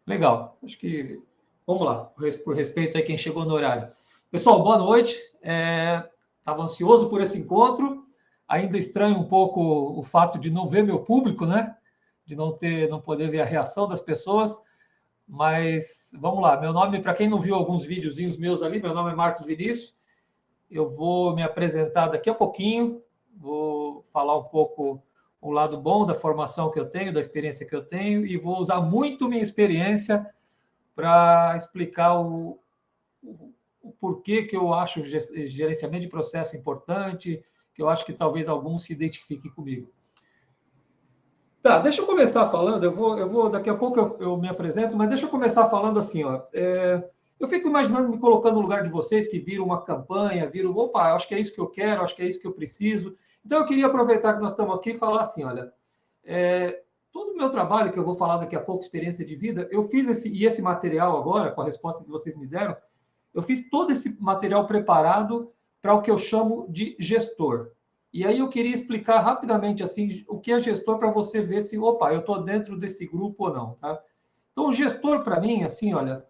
Legal. Acho que vamos lá, por respeito a quem chegou no horário. Pessoal, boa noite. Estava ansioso por esse encontro. Ainda estranho um pouco o fato de não ver meu público, né? De não poder ver a reação das pessoas. Mas vamos lá. Meu nome, para quem não viu alguns videozinhos meus ali, meu nome é Marcos Vinícius. Eu vou me apresentar daqui a pouquinho. Vou falar um pouco o lado bom da formação que eu tenho, da experiência que eu tenho, e vou usar muito minha experiência para explicar o porquê que eu acho o gerenciamento de processo importante, que eu acho que talvez alguns se identifiquem comigo. Tá, deixa eu começar falando, daqui a pouco eu me apresento, mas deixa eu começar falando assim, ó. Eu fico imaginando, me colocando no lugar de vocês que viram uma campanha, viram, opa, acho que é isso que eu quero, acho que é isso que eu preciso. Então eu queria aproveitar que nós estamos aqui e falar assim, olha, todo o meu trabalho, que eu vou falar daqui a pouco, experiência de vida, eu fiz esse material agora, com a resposta que vocês me deram, eu fiz todo esse material preparado para o que eu chamo de gestor. E aí eu queria explicar rapidamente assim o que é gestor para você ver se, opa, eu estou dentro desse grupo ou não, tá? Então, o gestor para mim, assim, olha,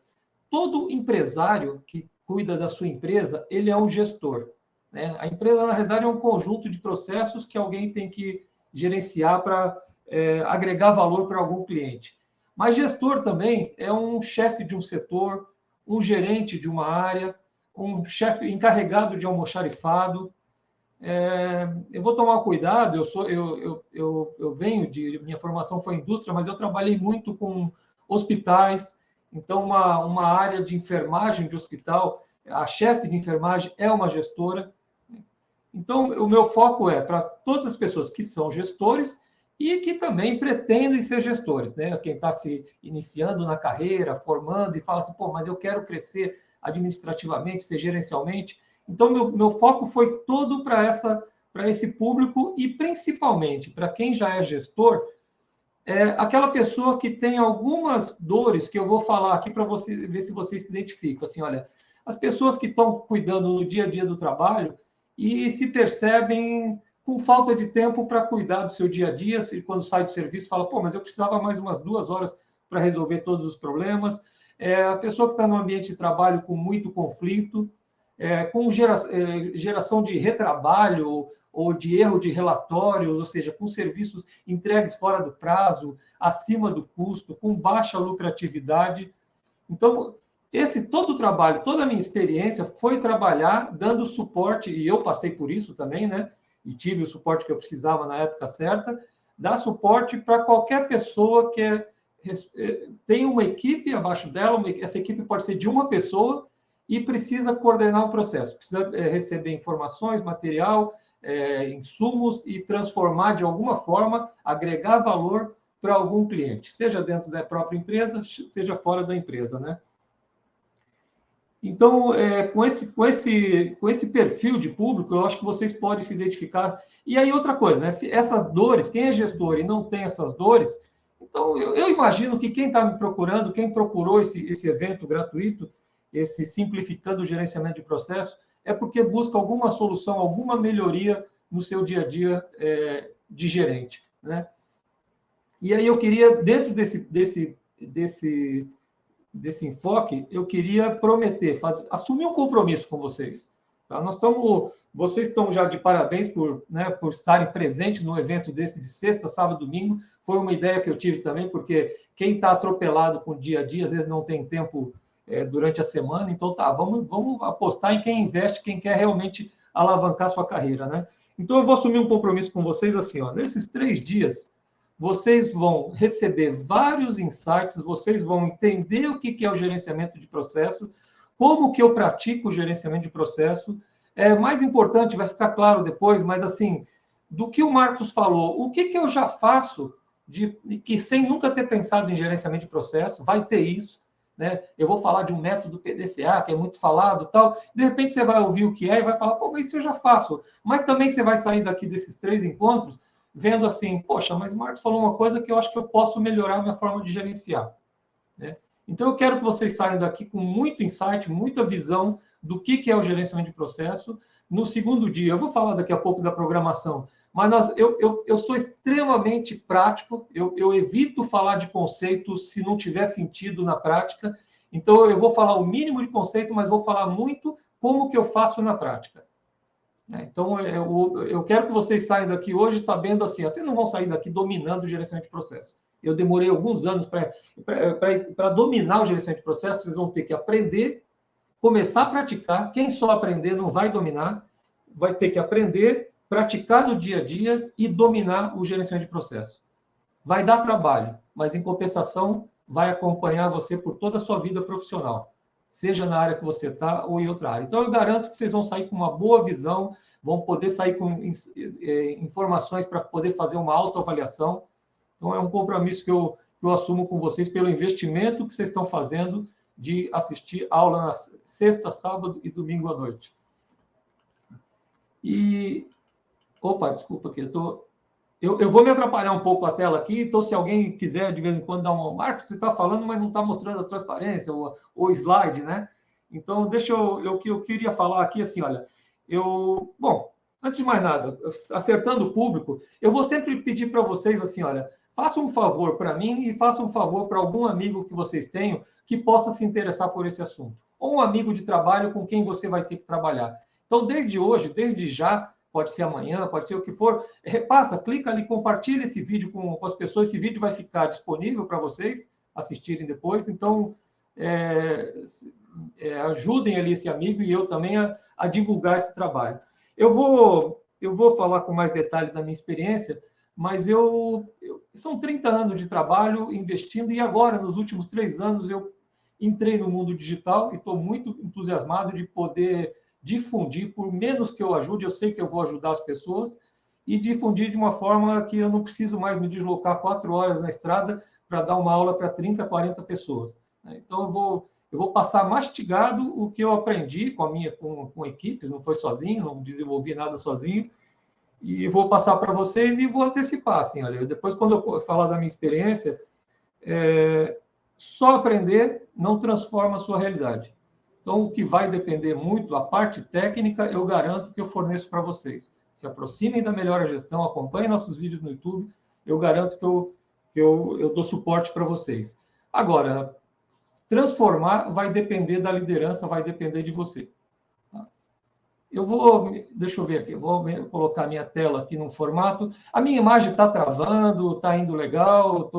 todo empresário que cuida da sua empresa, ele é um gestor, né? A empresa, na verdade, é um conjunto de processos que alguém tem que gerenciar para agregar valor para algum cliente. Mas gestor também é um chefe de um setor, um gerente de uma área, um chefe encarregado de almoxarifado. Eu vou tomar cuidado, eu venho minha formação foi indústria, mas eu trabalhei muito com hospitais, então uma área de enfermagem de hospital, a chefe de enfermagem é uma gestora. Então, o meu foco é para todas as pessoas que são gestores e que também pretendem ser gestores, né? Quem está se iniciando na carreira, formando e fala assim, pô, mas eu quero crescer administrativamente, ser gerencialmente. Então, meu foco foi todo para esse público e principalmente para quem já é gestor, aquela pessoa que tem algumas dores que eu vou falar aqui para você ver se vocês se identificam. Assim, olha, as pessoas que estão cuidando no dia a dia do trabalho e se percebem com falta de tempo para cuidar do seu dia a dia, quando sai do serviço, fala, pô, mas eu precisava mais umas 2 horas para resolver todos os problemas. A pessoa que está no ambiente de trabalho com muito conflito, com geração de retrabalho ou de erro de relatórios, ou seja, com serviços entregues fora do prazo, acima do custo, com baixa lucratividade. Então, todo o trabalho, toda a minha experiência foi trabalhar dando suporte, e eu passei por isso também, né? E tive o suporte que eu precisava na época certa, dar suporte para qualquer pessoa que tem uma equipe abaixo dela, essa equipe pode ser de uma pessoa, e precisa coordenar o processo, precisa receber informações, material, insumos e transformar de alguma forma, agregar valor para algum cliente, seja dentro da própria empresa, seja fora da empresa, né? Então, com esse perfil de público, eu acho que vocês podem se identificar. E aí, outra coisa, né? Se essas dores, quem é gestor e não tem essas dores, então eu imagino que quem está me procurando, quem procurou esse evento gratuito, esse Simplificando o Gerenciamento de Processo, é porque busca alguma solução, alguma melhoria no seu dia a dia de gerente, né? E aí eu queria, dentro desse enfoque, eu queria prometer, assumir um compromisso com vocês. Tá? Vocês estão já de parabéns por estarem presentes no evento desse de sexta, sábado, domingo. Foi uma ideia que eu tive também, porque quem está atropelado com o dia a dia, às vezes não tem tempo durante a semana. Então, vamos apostar em quem investe, quem quer realmente alavancar sua carreira, né? Então, eu vou assumir um compromisso com vocês assim, ó, nesses 3 dias, vocês vão receber vários insights, vocês vão entender o que é o gerenciamento de processo, como que eu pratico o gerenciamento de processo. Mais importante, vai ficar claro depois, mas assim, do que o Marcos falou, o que eu já faço que sem nunca ter pensado em gerenciamento de processo, vai ter isso, né? Eu vou falar de um método PDCA, que é muito falado, tal. De repente você vai ouvir o que é e vai falar, pô, mas isso eu já faço. Mas também você vai sair daqui desses 3 encontros vendo assim, poxa, mas o Marcos falou uma coisa que eu acho que eu posso melhorar a minha forma de gerenciar, né? Então, eu quero que vocês saiam daqui com muito insight, muita visão do que é o gerenciamento de processo. No segundo dia, eu vou falar daqui a pouco da programação, Mas eu sou extremamente prático, eu evito falar de conceitos se não tiver sentido na prática. Então, eu vou falar o mínimo de conceito, mas vou falar muito como que eu faço na prática. Então, eu quero que vocês saiam daqui hoje sabendo assim, vocês não vão sair daqui dominando o gerenciamento de processo. Eu demorei alguns anos para dominar o gerenciamento de processo, vocês vão ter que aprender, começar a praticar. Quem só aprender não vai dominar, vai ter que aprender, praticar no dia a dia e dominar o gerenciamento de processo. Vai dar trabalho, mas em compensação vai acompanhar você por toda a sua vida profissional, seja na área que você está ou em outra área. Então, eu garanto que vocês vão sair com uma boa visão, vão poder sair com informações para poder fazer uma autoavaliação. Então, é um compromisso que eu assumo com vocês pelo investimento que vocês estão fazendo de assistir aula na sexta, sábado e domingo à noite. Opa, desculpa aqui, eu vou me atrapalhar um pouco a tela aqui, então se alguém quiser de vez em quando dar um... Marcos, você está falando, mas não está mostrando a transparência, o slide, né? Então, eu queria falar aqui assim, olha, bom, antes de mais nada, acertando o público, eu vou sempre pedir para vocês assim, olha, façam um favor para mim e façam um favor para algum amigo que vocês tenham que possa se interessar por esse assunto. Ou um amigo de trabalho com quem você vai ter que trabalhar. Então, desde hoje, desde já, pode ser amanhã, pode ser o que for, repassa, clica ali, compartilha esse vídeo com as pessoas, esse vídeo vai ficar disponível para vocês assistirem depois, então ajudem ali esse amigo e eu também a divulgar esse trabalho. Eu vou falar com mais detalhes da minha experiência, mas são 30 anos de trabalho investindo e agora, nos últimos 3 anos, eu entrei no mundo digital e estou muito entusiasmado de poder difundir, por menos que eu ajude, eu sei que eu vou ajudar as pessoas, e difundir de uma forma que eu não preciso mais me deslocar 4 horas na estrada para dar uma aula para 30, 40 pessoas. Então, eu vou passar mastigado o que eu aprendi com equipes, não foi sozinho, não desenvolvi nada sozinho, e vou passar para vocês e vou antecipar, assim, olha, depois, quando eu falar da minha experiência, só aprender não transforma a sua realidade. Então, o que vai depender muito, a parte técnica, eu garanto que eu forneço para vocês. Se aproximem da Melhora Gestão, acompanhem nossos vídeos no YouTube, eu garanto que eu dou suporte para vocês. Agora, transformar vai depender da liderança, vai depender de você. Tá? Deixa eu ver aqui, eu vou colocar minha tela aqui num formato. A minha imagem está travando, está indo legal,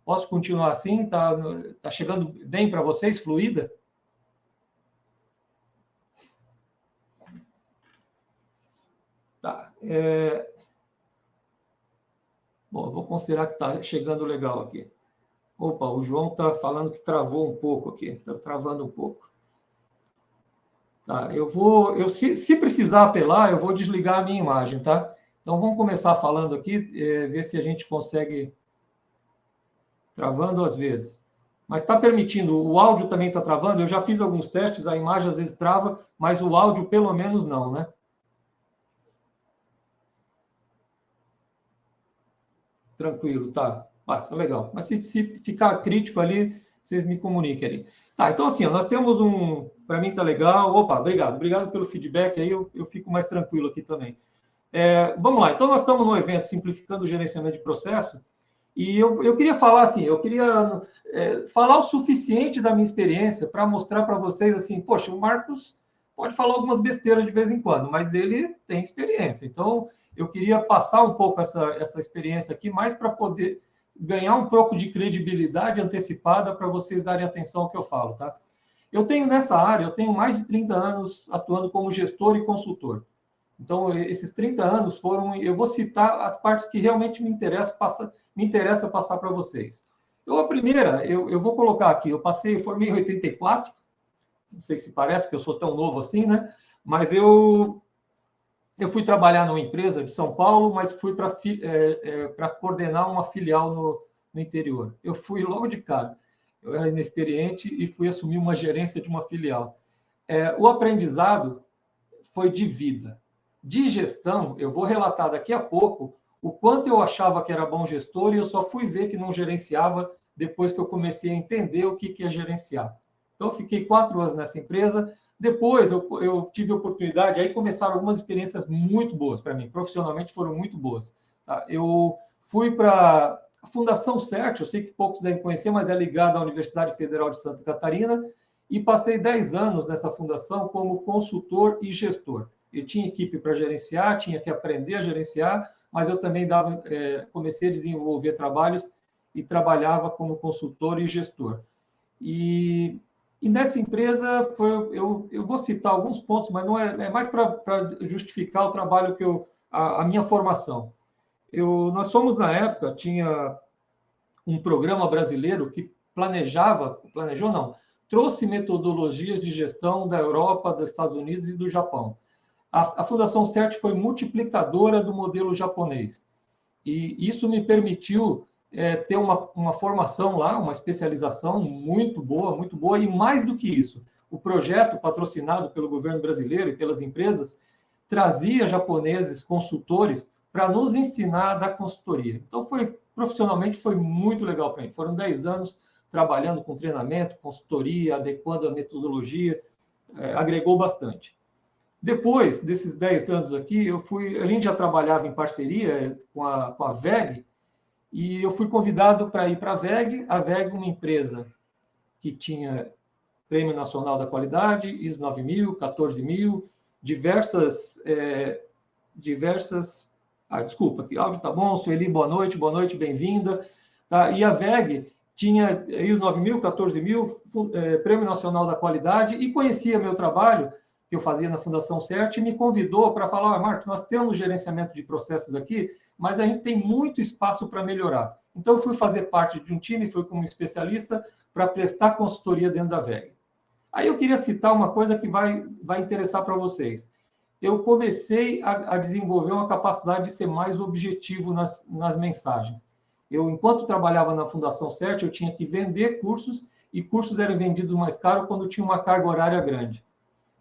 posso continuar assim? Está chegando bem para vocês, fluida? Tá. Bom, eu vou considerar que está chegando legal aqui. Opa, o João está falando que travou um pouco aqui, está travando um pouco. Tá, se precisar apelar, eu vou desligar a minha imagem, tá? Então, vamos começar falando aqui, ver se a gente consegue... Travando às vezes. Mas está permitindo, o áudio também está travando, eu já fiz alguns testes, a imagem às vezes trava, mas o áudio pelo menos não, né? Tranquilo, tá. Tá legal. Mas se ficar crítico ali, vocês me comuniquem ali. Tá, então assim, nós temos para mim tá legal. Opa, obrigado pelo feedback aí, eu fico mais tranquilo aqui também. Vamos lá, então nós estamos no evento Simplificando o Gerenciamento de Processo, e eu queria falar assim, falar o suficiente da minha experiência para mostrar para vocês assim, poxa, o Marcos pode falar algumas besteiras de vez em quando, mas ele tem experiência, então... Eu queria passar um pouco essa experiência aqui, mais para poder ganhar um pouco de credibilidade antecipada para vocês darem atenção ao que eu falo, tá? Eu tenho nessa área, eu tenho mais de 30 anos atuando como gestor e consultor. Então, esses 30 anos foram... Eu vou citar as partes que realmente me interessa passar para vocês. A primeira, eu vou colocar aqui, eu formei em 84, não sei se parece que eu sou tão novo assim, né? Mas eu fui trabalhar numa empresa de São Paulo, mas fui para coordenar uma filial no interior. Eu fui logo de cara. Eu era inexperiente e fui assumir uma gerência de uma filial. O aprendizado foi de vida. De gestão, eu vou relatar daqui a pouco o quanto eu achava que era bom gestor e eu só fui ver que não gerenciava depois que eu comecei a entender o que é gerenciar. Então, eu fiquei 4 anos nessa empresa. Depois, eu tive a oportunidade, aí começaram algumas experiências muito boas para mim, profissionalmente foram muito boas. Tá? Eu fui para a Fundação CERT, eu sei que poucos devem conhecer, mas é ligada à Universidade Federal de Santa Catarina, e passei 10 anos nessa fundação como consultor e gestor. Eu tinha equipe para gerenciar, tinha que aprender a gerenciar, mas eu também comecei a desenvolver trabalhos e trabalhava como consultor e gestor. E nessa empresa, eu vou citar alguns pontos, mas não é mais para justificar o trabalho a minha formação. Nós somos, na época, tinha um programa brasileiro que planejou não, trouxe metodologias de gestão da Europa, dos Estados Unidos e do Japão. A Fundação CERT foi multiplicadora do modelo japonês. E isso me permitiu ter uma formação lá, uma especialização muito boa, e mais do que isso, o projeto patrocinado pelo governo brasileiro e pelas empresas trazia japoneses, consultores, para nos ensinar a dar consultoria. Então, profissionalmente, foi muito legal para mim. Foram 10 anos trabalhando com treinamento, consultoria, adequando a metodologia, agregou bastante. Depois desses 10 anos aqui, a gente já trabalhava em parceria com a VEG, e eu fui convidado para ir para a VEG. A VEG, uma empresa que tinha Prêmio Nacional da Qualidade, ISO 9000, 14000, diversas... desculpa, que áudio tá bom, Sueli, boa noite, bem-vinda. Tá? E a VEG tinha ISO 9000, 14000, Prêmio Nacional da Qualidade, e conhecia meu trabalho, que eu fazia na Fundação CERT, e me convidou para falar: Marcos, nós temos gerenciamento de processos aqui, mas a gente tem muito espaço para melhorar. Então, eu fui fazer parte de um time, fui como especialista para prestar consultoria dentro da VEG. Aí eu queria citar uma coisa que vai interessar para vocês. Eu comecei a desenvolver uma capacidade de ser mais objetivo nas mensagens. Enquanto trabalhava na Fundação CERT, eu tinha que vender cursos, e cursos eram vendidos mais caro quando tinha uma carga horária grande.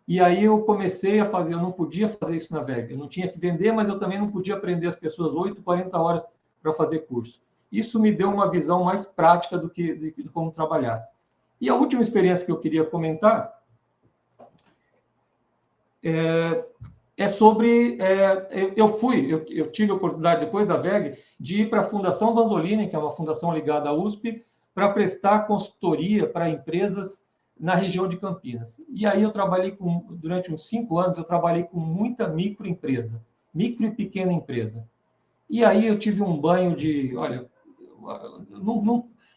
E aí eu comecei a fazer, eu não podia fazer isso na VEG, eu não tinha que vender, mas eu também não podia prender as pessoas 8, 40 horas para fazer curso. Isso me deu uma visão mais prática de como trabalhar. E a última experiência que eu queria comentar é sobre... Eu tive a oportunidade, depois da VEG, de ir para a Fundação Vanzolini, que é uma fundação ligada à USP, para prestar consultoria para empresas na região de Campinas. E aí eu trabalhei durante uns 5 anos, eu trabalhei com muita microempresa, micro e pequena empresa. E aí eu tive um banho de, olha,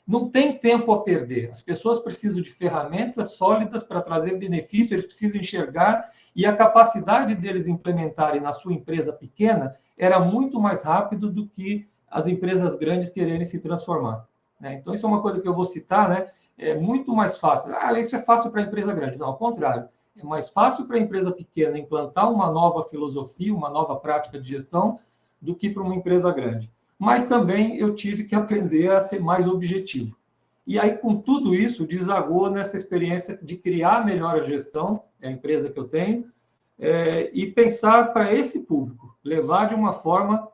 não tem tempo a perder. As pessoas precisam de ferramentas sólidas para trazer benefício, eles precisam enxergar, e a capacidade deles implementarem na sua empresa pequena era muito mais rápido do que as empresas grandes quererem se transformar. Né? Então, isso é uma coisa que eu vou citar, né? É muito mais fácil. Isso é fácil para a empresa grande. Não, ao contrário. É mais fácil para a empresa pequena implantar uma nova filosofia, uma nova prática de gestão, do que para uma empresa grande. Mas também eu tive que aprender a ser mais objetivo. E aí, com tudo isso, desagou nessa experiência de criar melhor a gestão, é a empresa que eu tenho, e pensar para esse público, levar de uma forma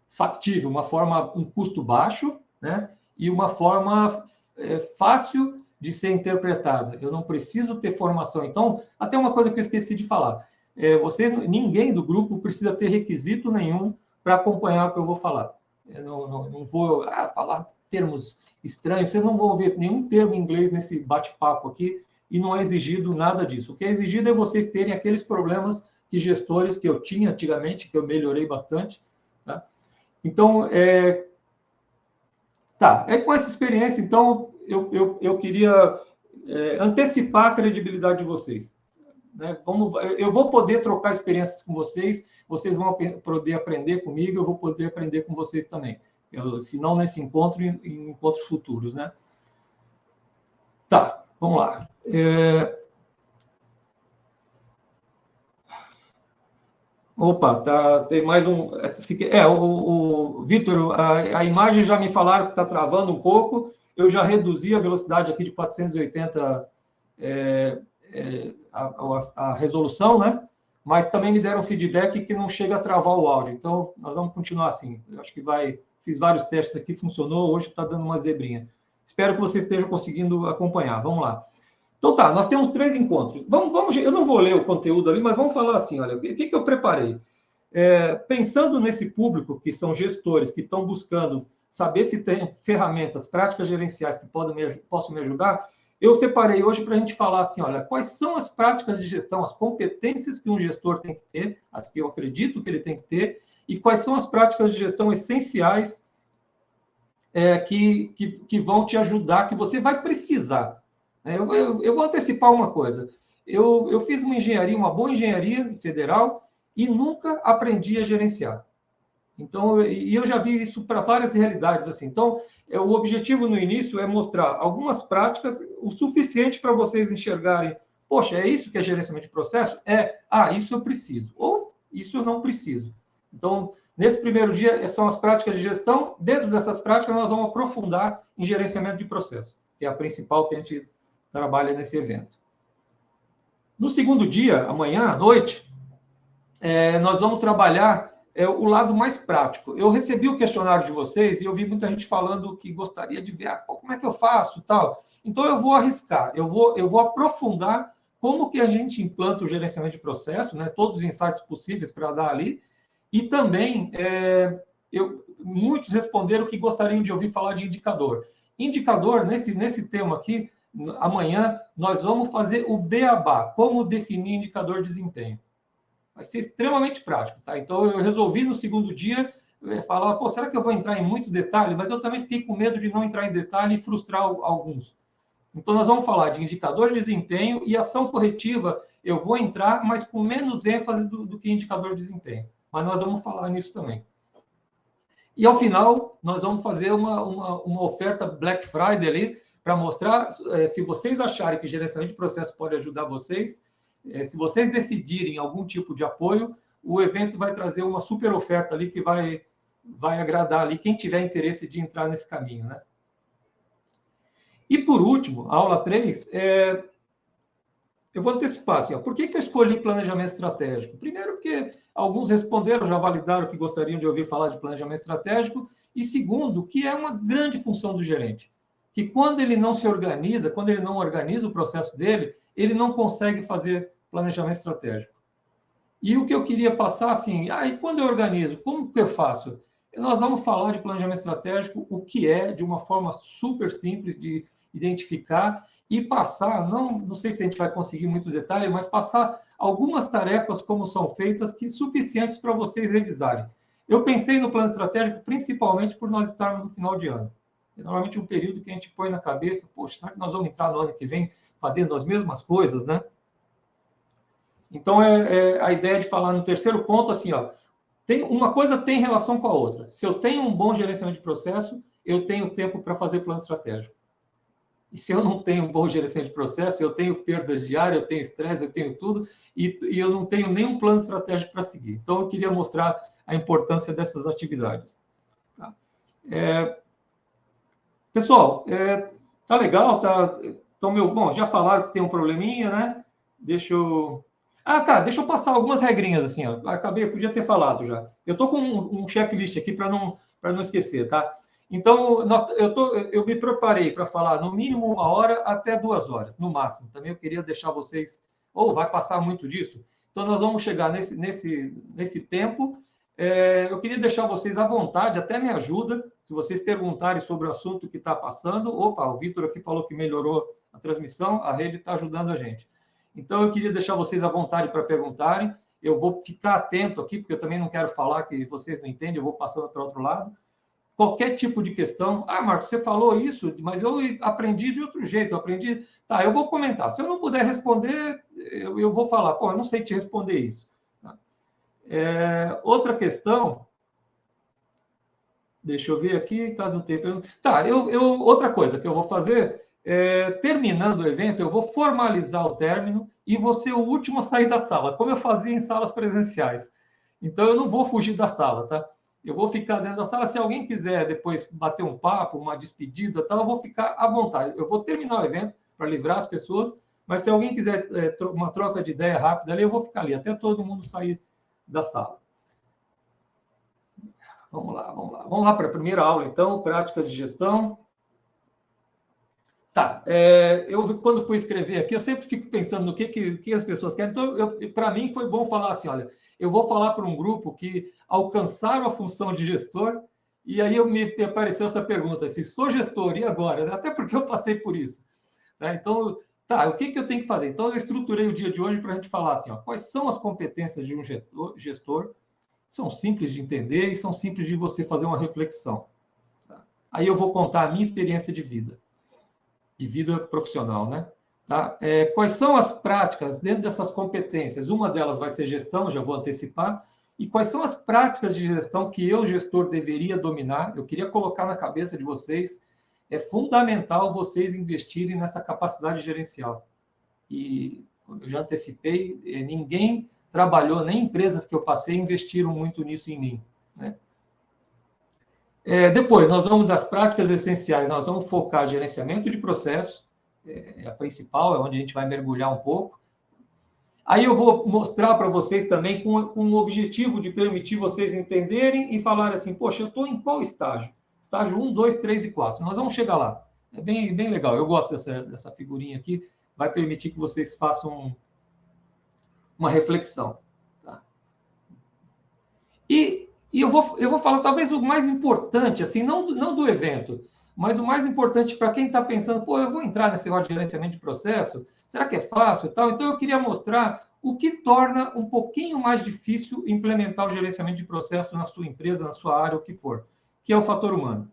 factível, um custo baixo, né? E uma forma fácil de ser interpretada. Eu não preciso ter formação. Então, até uma coisa que eu esqueci de falar. Ninguém do grupo precisa ter requisito nenhum para acompanhar o que eu vou falar. Eu não vou falar termos estranhos. Vocês não vão ver nenhum termo em inglês nesse bate-papo aqui, e não é exigido nada disso. O que é exigido é vocês terem aqueles problemas que gestores que eu tinha antigamente, que eu melhorei bastante. Tá? Então, com essa experiência, então, eu queria antecipar a credibilidade de vocês. Né? Eu vou poder trocar experiências com vocês vão poder aprender comigo, eu vou poder aprender com vocês também. Se não nesse encontro, em encontros futuros. Né? Tá, vamos lá. Opa, tem mais um... o Vitor, a imagem já me falaram que está travando um pouco. Eu já reduzi a velocidade aqui de 480 a resolução, né? Mas também me deram feedback que não chega a travar o áudio. Então, nós vamos continuar assim. Eu acho que fiz vários testes aqui, funcionou. Hoje está dando uma zebrinha. Espero que vocês estejam conseguindo acompanhar. Vamos lá. Então tá, nós temos 3 encontros. Eu não vou ler o conteúdo ali, mas vamos falar assim, olha, o que eu preparei? Pensando nesse público, que são gestores, que estão buscando saber se tem ferramentas, práticas gerenciais que possam me ajudar, eu separei hoje para a gente falar assim, olha, quais são as práticas de gestão, as competências que um gestor tem que ter, as que eu acredito que ele tem que ter, e quais são as práticas de gestão essenciais que vão te ajudar, que você vai precisar. Eu vou antecipar uma coisa. Eu fiz uma boa engenharia federal e nunca aprendi a gerenciar. Então, eu já vi isso para várias realidades assim. Então, o objetivo no início é mostrar algumas práticas o suficiente para vocês enxergarem, poxa, é isso que é gerenciamento de processo? Isso eu preciso, ou isso eu não preciso. Então, nesse primeiro dia, são as práticas de gestão. Dentro dessas práticas, nós vamos aprofundar em gerenciamento de processo, que é a principal que a gente trabalha nesse evento. No segundo dia, amanhã à noite, nós vamos trabalhar o lado mais prático. Eu recebi o questionário de vocês e eu vi muita gente falando que gostaria de ver como é que eu faço, tal. Então, eu vou arriscar, eu vou aprofundar como que a gente implanta o gerenciamento de processo, né? Todos os insights possíveis para dar ali. E também, muitos responderam que gostariam de ouvir falar de indicador. Indicador, nesse tema aqui, amanhã, nós vamos fazer o beabá, como definir indicador de desempenho. Vai ser extremamente prático, tá? Então, eu resolvi no segundo dia falar, será que eu vou entrar em muito detalhe? Mas eu também fiquei com medo de não entrar em detalhe e frustrar alguns. Então, nós vamos falar de indicador de desempenho e ação corretiva. Eu vou entrar, mas com menos ênfase do que indicador de desempenho. Mas nós vamos falar nisso também. E, ao final, nós vamos fazer uma oferta Black Friday ali para mostrar, se vocês acharem que gerenciamento de processo pode ajudar vocês, se vocês decidirem algum tipo de apoio, o evento vai trazer uma super oferta ali que vai agradar ali quem tiver interesse de entrar nesse caminho, né? E, por último, a aula 3, eu vou antecipar, assim, por que eu escolhi planejamento estratégico? Primeiro, porque alguns responderam, já validaram que gostariam de ouvir falar de planejamento estratégico, e segundo, que é uma grande função do gerente, que quando ele não se organiza, quando ele não organiza o processo dele, ele não consegue fazer planejamento estratégico. E o que eu queria passar, assim, e quando eu organizo, como que eu faço? Nós vamos falar de planejamento estratégico, o que é, de uma forma super simples de identificar e passar, não sei se a gente vai conseguir muito detalhe, mas passar algumas tarefas como são feitas, que suficientes para vocês revisarem. Eu pensei no plano estratégico principalmente por nós estarmos no final de ano. É normalmente um período que a gente põe na cabeça, poxa, será que nós vamos entrar no ano que vem fazendo as mesmas coisas, né? Então, a ideia de falar no terceiro ponto, assim, uma coisa tem relação com a outra. Se eu tenho um bom gerenciamento de processo, eu tenho tempo para fazer plano estratégico. E se eu não tenho um bom gerenciamento de processo, eu tenho perdas diárias, eu tenho estresse, eu tenho tudo, e eu não tenho nenhum plano estratégico para seguir. Então, eu queria mostrar a importância dessas atividades. Tá? Pessoal, tá legal? Bom, já falaram que tem um probleminha, né? Deixa eu passar algumas regrinhas, assim, eu podia ter falado já. Eu estou com um checklist aqui para não esquecer, tá? Então, eu me preparei para falar no mínimo 1 hora até 2 horas, no máximo. Também eu queria deixar vocês, vai passar muito disso? Então, nós vamos chegar nesse tempo. Eu queria deixar vocês à vontade, até me ajuda, se vocês perguntarem sobre o assunto que está passando. Opa, o Vitor aqui falou que melhorou a transmissão, a rede está ajudando a gente. Então, eu queria deixar vocês à vontade para perguntarem. Eu vou ficar atento aqui, porque eu também não quero falar que vocês não entendem, eu vou passando para o outro lado. Qualquer tipo de questão. Marcos, você falou isso, mas eu aprendi de outro jeito. Tá, eu vou comentar. Se eu não puder responder, eu vou falar. Eu não sei te responder isso. Tá? Outra questão. Deixa eu ver aqui, caso não tenha pergunta. Tá, outra coisa que eu vou fazer. Terminando o evento, eu vou formalizar o término e vou ser o último a sair da sala, como eu fazia em salas presenciais. Então, eu não vou fugir da sala, tá? Eu vou ficar dentro da sala. Se alguém quiser depois bater um papo, uma despedida, tal, eu vou ficar à vontade. Eu vou terminar o evento para livrar as pessoas, mas se alguém quiser uma troca de ideia rápida ali, eu vou ficar ali, até todo mundo sair da sala. Vamos lá. Vamos lá para a primeira aula, então, práticas de gestão. Tá, eu quando fui escrever aqui, eu sempre fico pensando no que as pessoas querem. Então, para mim, foi bom falar assim, olha, eu vou falar para um grupo que alcançaram a função de gestor, e aí me apareceu essa pergunta, assim, sou gestor, e agora? Até porque eu passei por isso. Né? Então, tá, o que eu tenho que fazer? Então, eu estruturei o dia de hoje para a gente falar assim, ó, quais são as competências de um gestor, são simples de entender e são simples de você fazer uma reflexão. Tá? Aí eu vou contar a minha experiência de vida profissional, né? Tá? Quais são as práticas dentro dessas competências? Uma delas vai ser gestão, já vou antecipar. E quais são as práticas de gestão que eu, gestor, deveria dominar? Eu queria colocar na cabeça de vocês, é fundamental vocês investirem nessa capacidade gerencial. E, como eu já antecipei, ninguém trabalhou, nem empresas que eu passei, investiram muito nisso em mim, né? Depois, nós vamos das práticas essenciais, nós vamos focar gerenciamento de processo, a principal, é onde a gente vai mergulhar um pouco. Aí eu vou mostrar para vocês também com o objetivo de permitir vocês entenderem e falarem assim, poxa, eu estou em qual estágio? Estágio 1, 2, 3 e 4. Nós vamos chegar lá. É bem legal, eu gosto dessa figurinha aqui, vai permitir que vocês façam uma reflexão. Tá? E eu vou falar talvez o mais importante, assim, não do evento, mas o mais importante para quem está pensando, pô, eu vou entrar nesse negócio de gerenciamento de processo, será que é fácil e tal? Então, eu queria mostrar o que torna um pouquinho mais difícil implementar o gerenciamento de processo na sua empresa, na sua área, o que for, que é o fator humano.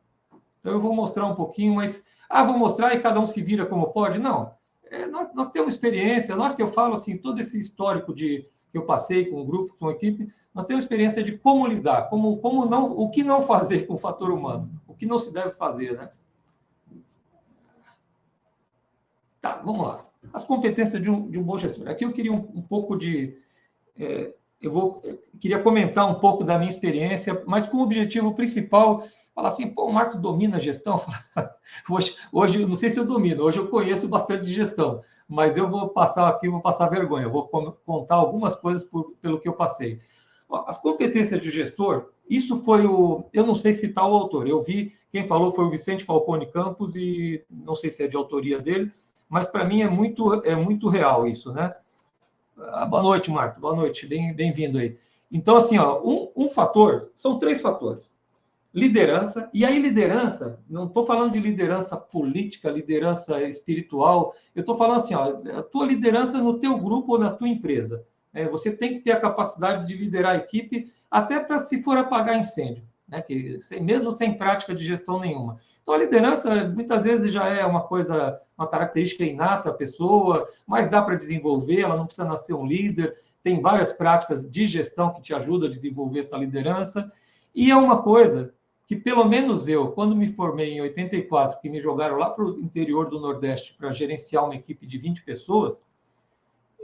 Então, eu vou mostrar um pouquinho, mas, vou mostrar e cada um se vira como pode? Não. Nós temos experiência, nós que eu falo, assim, todo esse histórico que eu passei com um grupo, com uma equipe, nós temos experiência de como lidar, como não, o que não fazer com o fator humano, o que não se deve fazer, né? Tá, vamos lá. As competências de um bom gestor. Aqui eu queria um pouco de... queria comentar um pouco da minha experiência, mas com o objetivo principal, falar assim, pô, o Marcos domina a gestão? Hoje, não sei se eu domino, hoje eu conheço bastante de gestão, mas eu vou passar aqui, vou passar vergonha, vou contar algumas coisas pelo que eu passei. As competências de gestor, isso foi eu não sei citar o autor, eu vi, quem falou foi o Vicente Falcone Campos, e não sei se é de autoria dele, mas para mim é muito real isso, né? Boa noite, Marco, boa noite, bem-vindo aí. Então, assim, ó, um fator, são 3 fatores. Liderança, e aí liderança, não estou falando de liderança política, liderança espiritual, eu estou falando assim, ó, a tua liderança no teu grupo ou na tua empresa. Você tem que ter a capacidade de liderar a equipe, até para se for apagar incêndio, né? Mesmo sem prática de gestão nenhuma. Então, a liderança, muitas vezes, já é uma característica inata da pessoa, mas dá para desenvolver, ela não precisa nascer um líder, tem várias práticas de gestão que te ajudam a desenvolver essa liderança, e é uma coisa que, pelo menos eu, quando me formei em 84, que me jogaram lá para o interior do Nordeste para gerenciar uma equipe de 20 pessoas,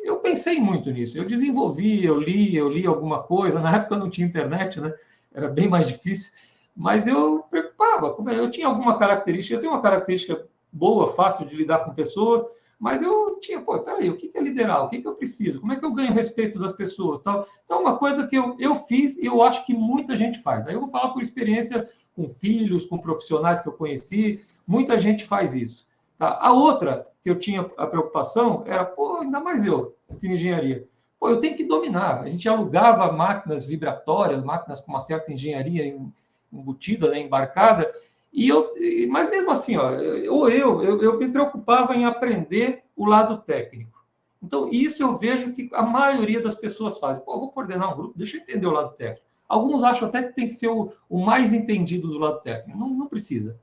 eu pensei muito nisso. Eu desenvolvi, eu li alguma coisa. Na época não tinha internet, né? Era bem mais difícil. Mas eu preocupava. Eu tinha alguma característica. Eu tenho uma característica boa, fácil de lidar com pessoas, mas eu tinha, peraí, o que é liderar? O que eu preciso? Como é que eu ganho respeito das pessoas? Tal? Então, uma coisa que eu fiz e eu acho que muita gente faz. Aí eu vou falar por experiência com filhos, com profissionais que eu conheci. Muita gente faz isso. Tá? A outra que eu tinha a preocupação era, ainda mais eu fiz engenharia. Eu tenho que dominar. A gente alugava máquinas vibratórias, máquinas com uma certa engenharia embutida, né, embarcada, mas mesmo assim, eu me preocupava em aprender o lado técnico. Então, isso eu vejo que a maioria das pessoas fazem. Eu vou coordenar um grupo, deixa eu entender o lado técnico. Alguns acham até que tem que ser o mais entendido do lado técnico. Não precisa.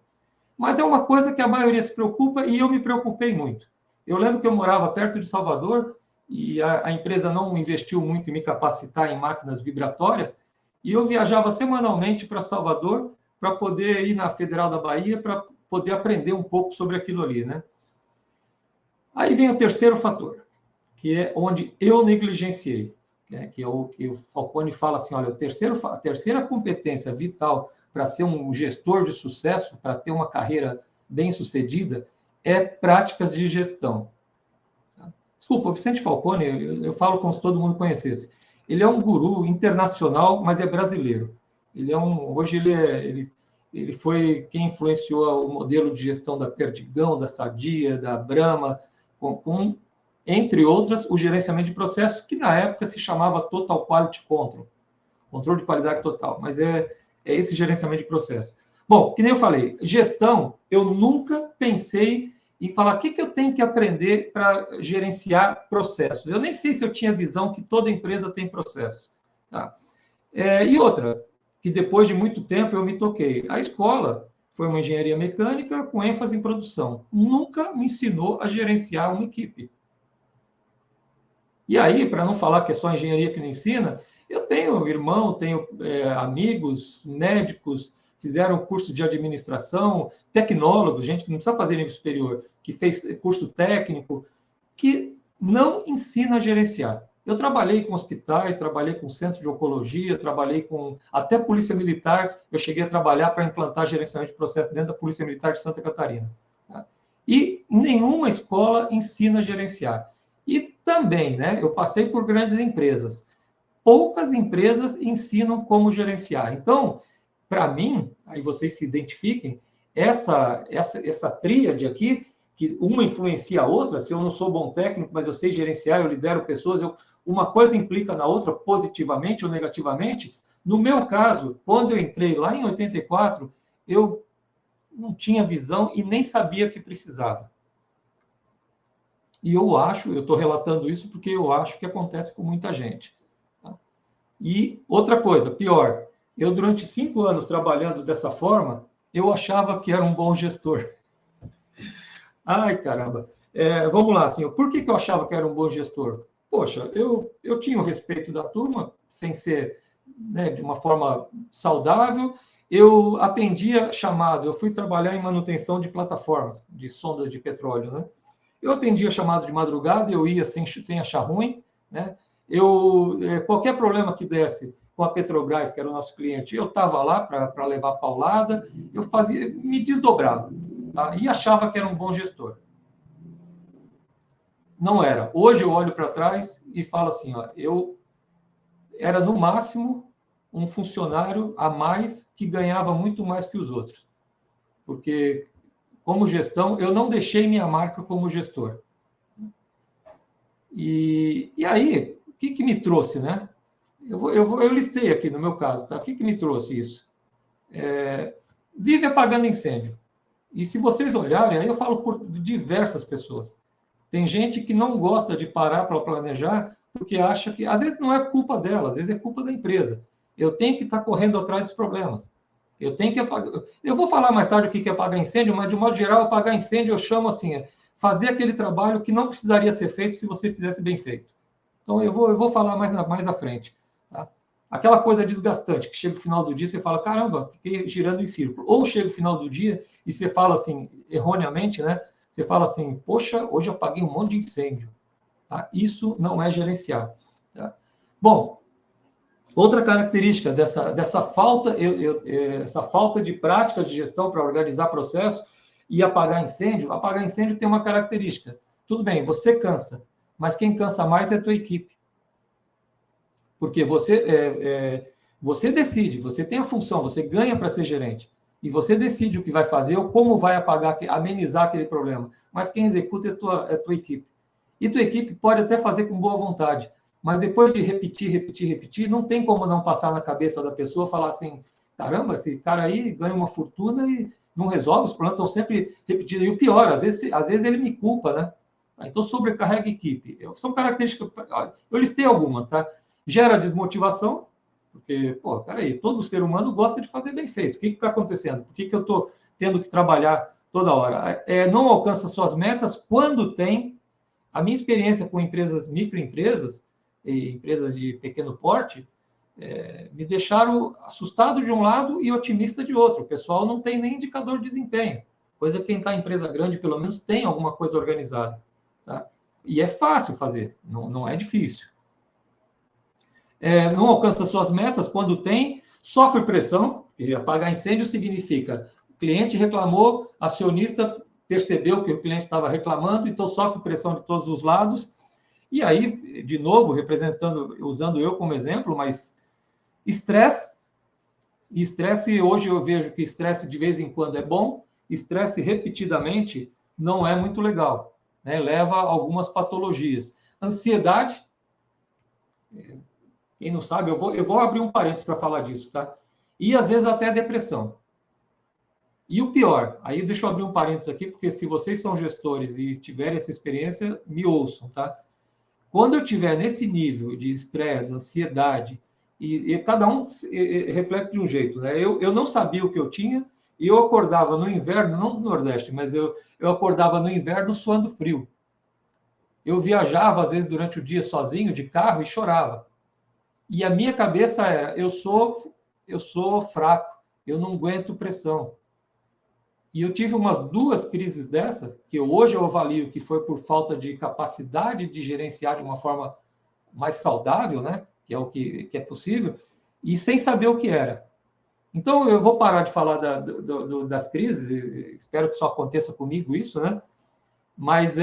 Mas é uma coisa que a maioria se preocupa e eu me preocupei muito. Eu lembro que eu morava perto de Salvador e a empresa não investiu muito em me capacitar em máquinas vibratórias e eu viajava semanalmente para Salvador para poder ir na Federal da Bahia para poder aprender um pouco sobre aquilo ali, né? Aí vem o terceiro fator, que é onde eu negligenciei, né? Que o Falcone fala assim, olha, a terceira competência vital para ser um gestor de sucesso, para ter uma carreira bem-sucedida, é práticas de gestão. Desculpa, o Vicente Falcone, eu falo como se todo mundo conhecesse. Ele é um guru internacional, mas é brasileiro. Hoje ele foi quem influenciou o modelo de gestão da Perdigão, da Sadia, da Brahma, entre outras, o gerenciamento de processos, que na época se chamava Total Quality Control, controle de qualidade total, mas é esse gerenciamento de processo. Bom, que nem eu falei, gestão, eu nunca pensei em falar o que eu tenho que aprender para gerenciar processos. Eu nem sei se eu tinha visão que toda empresa tem processo. Tá? E outra, que depois de muito tempo eu me toquei. A escola foi uma engenharia mecânica com ênfase em produção. Nunca me ensinou a gerenciar uma equipe. E aí, para não falar que é só a engenharia que me ensina, eu tenho irmão, tenho amigos, médicos, fizeram curso de administração, tecnólogos, gente que não precisa fazer nível superior, que fez curso técnico, que não ensina a gerenciar. Eu trabalhei com hospitais, trabalhei com centro de oncologia, trabalhei com até polícia militar, eu cheguei a trabalhar para implantar gerenciamento de processo dentro da Polícia Militar de Santa Catarina. Tá? E nenhuma escola ensina a gerenciar. E também, né, eu passei por grandes empresas. Poucas empresas ensinam como gerenciar. Então, para mim, aí vocês se identifiquem, essa tríade aqui, que uma influencia a outra, se eu não sou bom técnico, mas eu sei gerenciar, eu lidero pessoas, uma coisa implica na outra positivamente ou negativamente. No meu caso, quando eu entrei lá em 84, eu não tinha visão e nem sabia que precisava. E eu estou relatando isso porque eu acho que acontece com muita gente. Tá? E outra coisa, pior, eu durante 5 anos trabalhando dessa forma, eu achava que era um bom gestor. Ai, caramba. Vamos lá, assim, por que eu achava que era um bom gestor? Poxa, eu tinha o respeito da turma, sem ser, né, de uma forma saudável, eu atendia chamado, eu fui trabalhar em manutenção de plataformas, de sondas de petróleo, né? Eu atendia chamado de madrugada, eu ia sem achar ruim, né? Qualquer problema que desse com a Petrobras, que era o nosso cliente, eu estava lá para levar paulada, me desdobrava, tá? E achava que era um bom gestor. Não era. Hoje eu olho para trás e falo assim, ó, eu era no máximo um funcionário a mais que ganhava muito mais que os outros. Porque, como gestão, eu não deixei minha marca como gestor. E aí, o que me trouxe, né? Eu listei aqui no meu caso, tá? O que me trouxe isso? Vive apagando incêndio. E se vocês olharem, aí eu falo por diversas pessoas. Tem gente que não gosta de parar para planejar porque acha que, às vezes, não é culpa dela, às vezes é culpa da empresa. Eu tenho que estar correndo atrás dos problemas. Eu tenho que apagar. Eu vou falar mais tarde o que é apagar incêndio, mas, de modo geral, apagar incêndio eu chamo assim, fazer aquele trabalho que não precisaria ser feito se você fizesse bem feito. Então, eu vou falar mais à frente. Tá? Aquela coisa desgastante, que chega no final do dia e você fala, caramba, fiquei girando em círculo. Ou chega no final do dia e você fala assim, erroneamente, né? Você fala assim, poxa, hoje eu apaguei um monte de incêndio. Tá? Isso não é gerenciar. Tá? Bom, outra característica dessa falta, essa falta de prática de gestão para organizar processo e apagar incêndio tem uma característica. Tudo bem, você cansa, mas quem cansa mais é a tua equipe. Porque você decide, você tem a função, você ganha para ser gerente. E você decide o que vai fazer ou como vai amenizar aquele problema. Mas quem executa é a tua equipe. E tua equipe pode até fazer com boa vontade, mas depois de repetir, não tem como não passar na cabeça da pessoa falar assim, caramba, esse cara aí ganha uma fortuna e não resolve, os problemas estão sempre repetidos. E o pior, às vezes ele me culpa, né? Então, sobrecarrega a equipe. São características, eu listei algumas, tá? Gera desmotivação, porque, pô, peraí, todo ser humano gosta de fazer bem feito. O que está acontecendo? Por que eu estou tendo que trabalhar toda hora? Não alcança suas metas quando tem. A minha experiência com microempresas e empresas de pequeno porte me deixaram assustado de um lado e otimista de outro. O pessoal não tem nem indicador de desempenho. Coisa que quem está em empresa grande, pelo menos, tem alguma coisa organizada. Tá? E é fácil fazer, não é difícil. Não alcança suas metas quando tem, sofre pressão, e apagar incêndio significa o cliente reclamou, acionista percebeu que o cliente estava reclamando, então sofre pressão de todos os lados, e aí, de novo, usando eu como exemplo, mas estresse, E estresse, hoje eu vejo que estresse de vez em quando é bom, estresse repetidamente não é muito legal, né? Leva a algumas patologias. Ansiedade, quem não sabe, eu vou abrir um parênteses para falar disso, tá? E às vezes até depressão. E o pior, aí deixa eu abrir um parênteses aqui, porque se vocês são gestores e tiverem essa experiência, me ouçam, tá? Quando eu tiver nesse nível de estresse, ansiedade, e cada um reflete de um jeito, né? Eu não sabia o que eu tinha, e eu acordava no inverno, não no Nordeste, mas eu acordava no inverno suando frio. Eu viajava, às vezes, durante o dia sozinho, de carro, e chorava. E a minha cabeça era, eu sou fraco, eu não aguento pressão. E eu tive umas 2 crises dessa, que hoje eu avalio que foi por falta de capacidade de gerenciar de uma forma mais saudável, né? Que é o que é possível, e sem saber o que era. Então, eu vou parar de falar das crises, espero que só aconteça comigo isso, né? Mas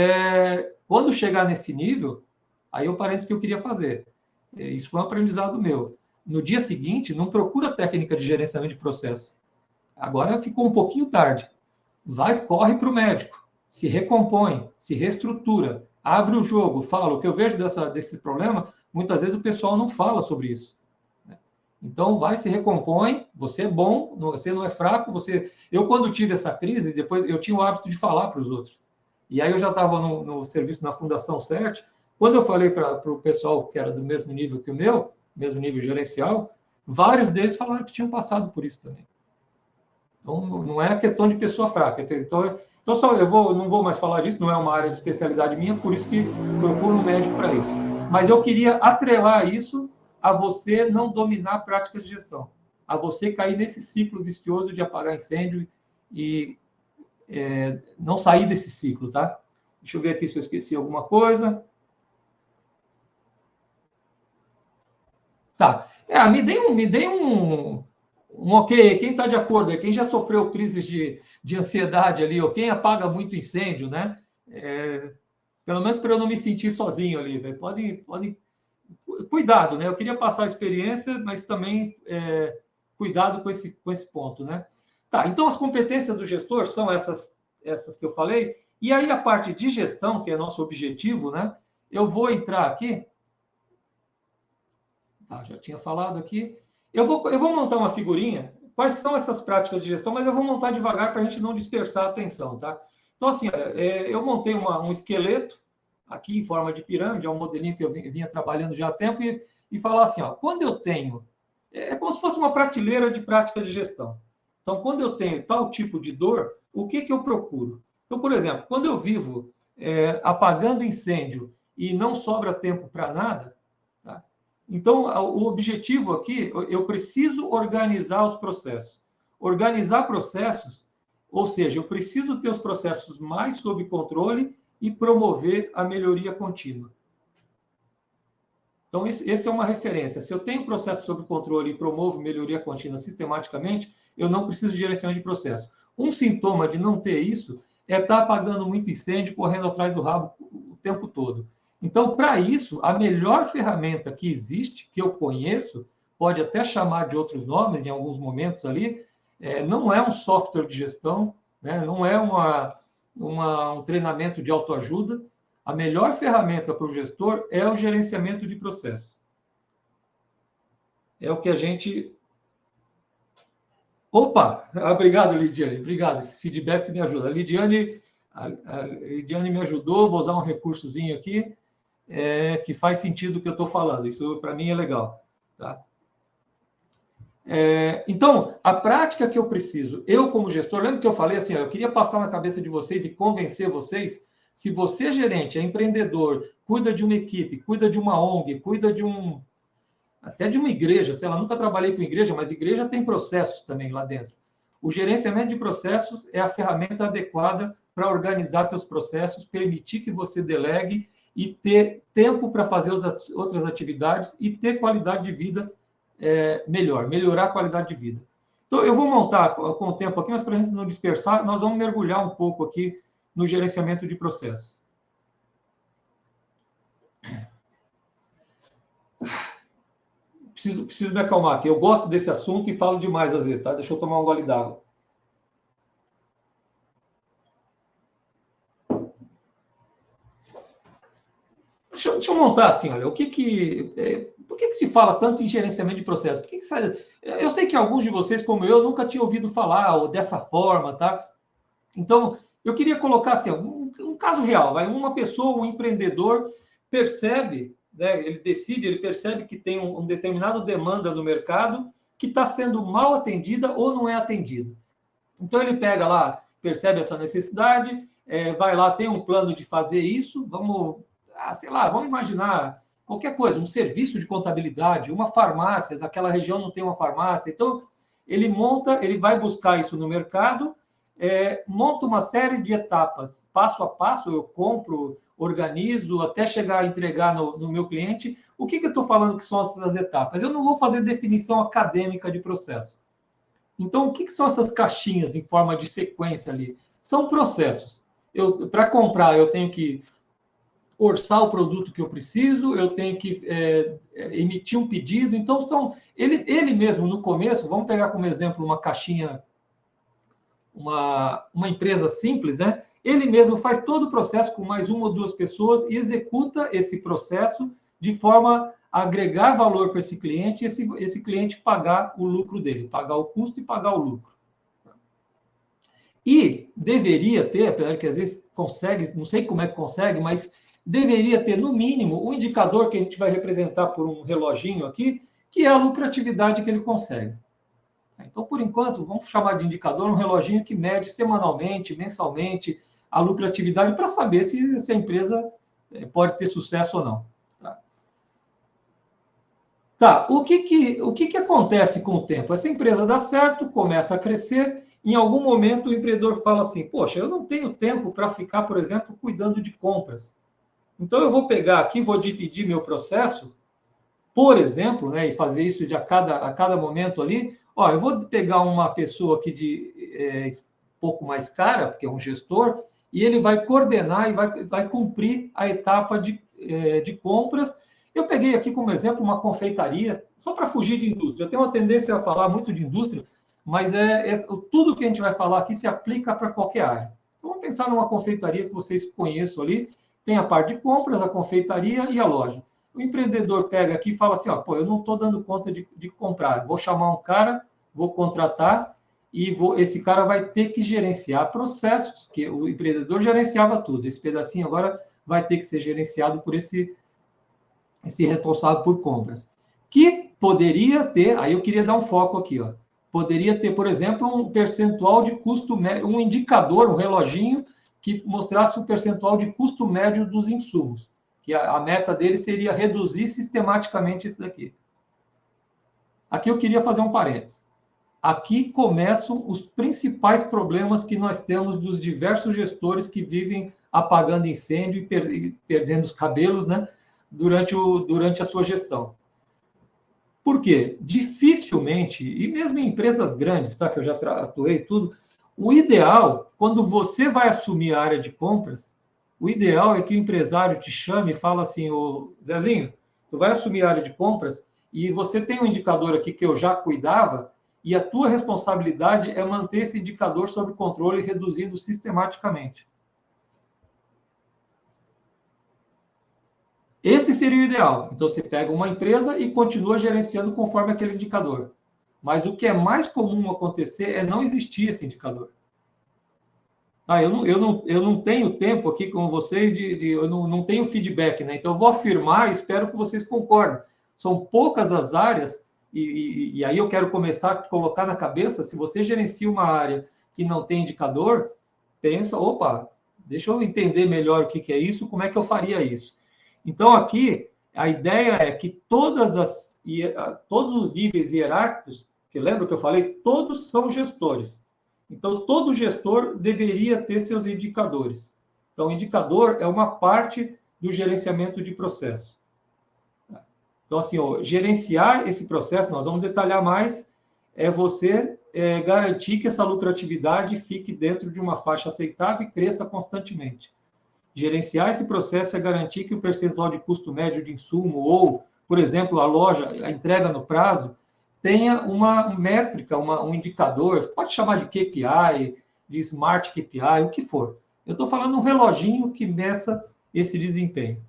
quando chegar nesse nível, aí é o parênteses que eu queria fazer. Isso foi um aprendizado meu. No dia seguinte, não procura técnica de gerenciamento de processo. Agora ficou um pouquinho tarde. Vai, corre para o médico, se recompõe, se reestrutura, abre o jogo, fala. O que eu vejo desse problema, muitas vezes o pessoal não fala sobre isso. Então, vai, se recompõe, você é bom, você não é fraco. Eu, quando tive essa crise, depois eu tinha o hábito de falar para os outros. E aí eu já estava no serviço na Fundação CERT. Quando eu falei para o pessoal que era do mesmo nível que o meu, mesmo nível gerencial, vários deles falaram que tinham passado por isso também. Então, não é questão de pessoa fraca. Então só não vou mais falar disso, não é uma área de especialidade minha, por isso que procuro um médico para isso. Mas eu queria atrelar isso a você não dominar práticas de gestão, a você cair nesse ciclo vicioso de apagar incêndio e não sair desse ciclo, tá? Deixa eu ver aqui se eu esqueci alguma coisa. Tá. Me dê um ok. Quem está de acordo? Quem já sofreu crises de ansiedade ali, ou quem apaga muito incêndio, né? Pelo menos para eu não me sentir sozinho ali, velho. Pode. Cuidado, né? Eu queria passar a experiência, mas também cuidado com esse ponto, né? Tá, então as competências do gestor são essas que eu falei, e aí a parte de gestão, que é nosso objetivo, né? Eu vou entrar aqui. Tá, já tinha falado aqui. Eu vou montar uma figurinha. Quais são essas práticas de gestão? Mas eu vou montar devagar para a gente não dispersar a atenção, tá? Então, assim, eu montei um esqueleto aqui em forma de pirâmide, é um modelinho que eu vinha trabalhando já há tempo, e falar assim, ó, quando eu tenho... É como se fosse uma prateleira de prática de gestão. Então, quando eu tenho tal tipo de dor, o que eu procuro? Então, por exemplo, quando eu vivo apagando incêndio e não sobra tempo para nada, tá? Então, o objetivo aqui, eu preciso organizar os processos. Organizar processos, ou seja, eu preciso ter os processos mais sob controle e promover a melhoria contínua. Então, esse é uma referência. Se eu tenho processo sob controle e promovo melhoria contínua sistematicamente, eu não preciso de gerenciamento de processo. Um sintoma de não ter isso é estar apagando muito incêndio, correndo atrás do rabo o tempo todo. Então, para isso, a melhor ferramenta que existe, que eu conheço, pode até chamar de outros nomes em alguns momentos ali, não é um software de gestão, né? Não é um treinamento de autoajuda. A melhor ferramenta para o gestor é o gerenciamento de processo. É o que a gente... Opa! Obrigado, Lidiane. Obrigado. Esse feedback me ajuda. A Lidiane me ajudou. Vou usar um recursozinho aqui que faz sentido o que eu estou falando. Isso, para mim, é legal. Tá? Então, a prática que eu preciso, eu como gestor, lembra que eu falei assim, eu queria passar na cabeça de vocês e convencer vocês. Se você, gerente, é empreendedor, cuida de uma equipe, cuida de uma ONG, cuida até de uma igreja, sei lá, nunca trabalhei com igreja, mas igreja tem processos também lá dentro. O gerenciamento de processos é a ferramenta adequada para organizar seus processos, permitir que você delegue e ter tempo para fazer outras atividades e ter qualidade de vida melhorar a qualidade de vida. Então, eu vou montar com o tempo aqui, mas para a gente não dispersar, nós vamos mergulhar um pouco aqui no gerenciamento de processos. preciso me acalmar aqui. Eu gosto desse assunto e falo demais às vezes, tá? Deixa eu tomar um gole d'água. Deixa eu montar assim, olha, por que se fala tanto em gerenciamento de processo? Eu sei que alguns de vocês, como eu, nunca tinham ouvido falar ou dessa forma, tá? Então, eu queria colocar assim, um caso real, uma pessoa, um empreendedor, percebe, né, ele percebe que tem um determinado demanda no mercado que está sendo mal atendida ou não é atendida. Então, ele pega lá, percebe essa necessidade, vai lá, tem um plano de fazer isso, vamos imaginar qualquer coisa, um serviço de contabilidade, uma farmácia, daquela região não tem uma farmácia. Então, ele vai buscar isso no mercado, monta uma série de etapas, passo a passo, eu compro, organizo, até chegar a entregar no meu cliente. O que eu estou falando que são essas etapas? Eu não vou fazer definição acadêmica de processo. Então, o que são essas caixinhas em forma de sequência ali? São processos. Para comprar, eu tenho que orçar o produto que eu preciso, eu tenho que emitir um pedido. Então, ele mesmo, no começo, vamos pegar como exemplo uma caixinha, uma empresa simples, né? Ele mesmo faz todo o processo com mais uma ou duas pessoas e executa esse processo de forma a agregar valor para esse cliente e esse cliente pagar o lucro dele, pagar o custo e pagar o lucro. E deveria ter, apesar que às vezes consegue, não sei como é que consegue, mas deveria ter, no mínimo, um indicador que a gente vai representar por um reloginho aqui, que é a lucratividade que ele consegue. Então, por enquanto, vamos chamar de indicador um reloginho que mede semanalmente, mensalmente, a lucratividade para saber se a empresa pode ter sucesso ou não. Tá, o que acontece com o tempo? Essa empresa dá certo, começa a crescer, em algum momento o empreendedor fala assim, poxa, eu não tenho tempo para ficar, por exemplo, cuidando de compras. Então, eu vou pegar aqui, vou dividir meu processo, por exemplo, né, e fazer isso a cada momento ali. Ó, eu vou pegar uma pessoa aqui de pouco mais cara, porque é um gestor, e ele vai coordenar e vai cumprir a etapa de compras. Eu peguei aqui como exemplo uma confeitaria, só para fugir de indústria. Eu tenho uma tendência a falar muito de indústria, mas tudo que a gente vai falar aqui se aplica para qualquer área. Então, vamos pensar numa confeitaria que vocês conheçam ali, tem a parte de compras, a confeitaria e a loja. O empreendedor pega aqui e fala assim, ó, eu não estou dando conta de comprar, vou chamar um cara, vou contratar e esse cara vai ter que gerenciar processos, que o empreendedor gerenciava tudo, esse pedacinho agora vai ter que ser gerenciado por esse responsável por compras. Que poderia ter, aí eu queria dar um foco aqui, ó, poderia ter, por exemplo, um percentual de custo médio, um indicador, um reloginho, que mostrasse o percentual de custo médio dos insumos, que a meta dele seria reduzir sistematicamente isso daqui. Aqui eu queria fazer um parênteses. Aqui começam os principais problemas que nós temos dos diversos gestores que vivem apagando incêndio e perdendo os cabelos, né, durante a sua gestão. Por quê? Dificilmente, e mesmo em empresas grandes, tá, que eu já atuei tudo, o ideal, quando você vai assumir a área de compras, o ideal é que o empresário te chame e fale assim, ô Zezinho, tu vai assumir a área de compras e você tem um indicador aqui que eu já cuidava e a tua responsabilidade é manter esse indicador sob controle e reduzindo sistematicamente. Esse seria o ideal. Então, você pega uma empresa e continua gerenciando conforme aquele indicador. Mas o que é mais comum acontecer é não existir esse indicador. Eu não tenho tempo aqui com vocês, eu não tenho feedback, né? Então, eu vou afirmar e espero que vocês concordem. São poucas as áreas, e aí eu quero começar a colocar na cabeça, se você gerencia uma área que não tem indicador, pensa, opa, deixa eu entender melhor o que é isso, como é que eu faria isso. Então, aqui, a ideia é que todos os níveis hierárquicos, que lembra que eu falei, todos são gestores. Então, todo gestor deveria ter seus indicadores. Então, o indicador é uma parte do gerenciamento de processo. Então, assim, gerenciar esse processo, nós vamos detalhar mais, é você garantir que essa lucratividade fique dentro de uma faixa aceitável e cresça constantemente. Gerenciar esse processo é garantir que o percentual de custo médio de insumo ou por exemplo, a loja, a entrega no prazo, tenha uma métrica, um indicador, pode chamar de KPI, de Smart KPI, o que for. Eu estou falando um reloginho que meça esse desempenho.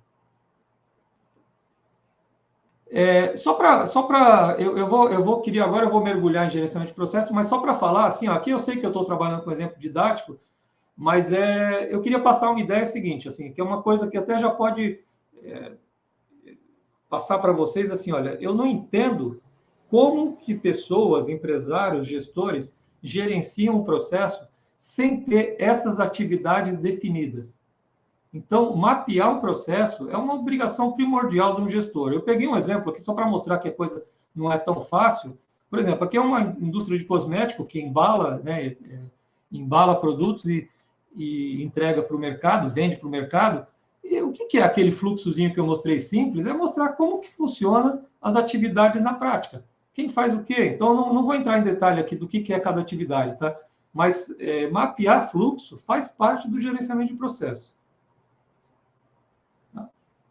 Agora eu vou mergulhar em gerenciamento de processo, mas só para falar, assim, ó, aqui eu sei que eu estou trabalhando com exemplo didático, mas eu queria passar uma ideia seguinte, assim, que é uma coisa que até já pode passar para vocês, assim, olha, eu não entendo como que pessoas, empresários, gestores, gerenciam o processo sem ter essas atividades definidas. Então, mapear o processo é uma obrigação primordial de um gestor. Eu peguei um exemplo aqui só para mostrar que a coisa não é tão fácil. Por exemplo, aqui é uma indústria de cosmético que embala, né, embala produtos e entrega para o mercado, vende para o mercado. E o que é aquele fluxozinho que eu mostrei simples? É mostrar como que funciona as atividades na prática. Quem faz o quê? Então, não vou entrar em detalhe aqui do que é cada atividade, tá? Mas mapear fluxo faz parte do gerenciamento de processo.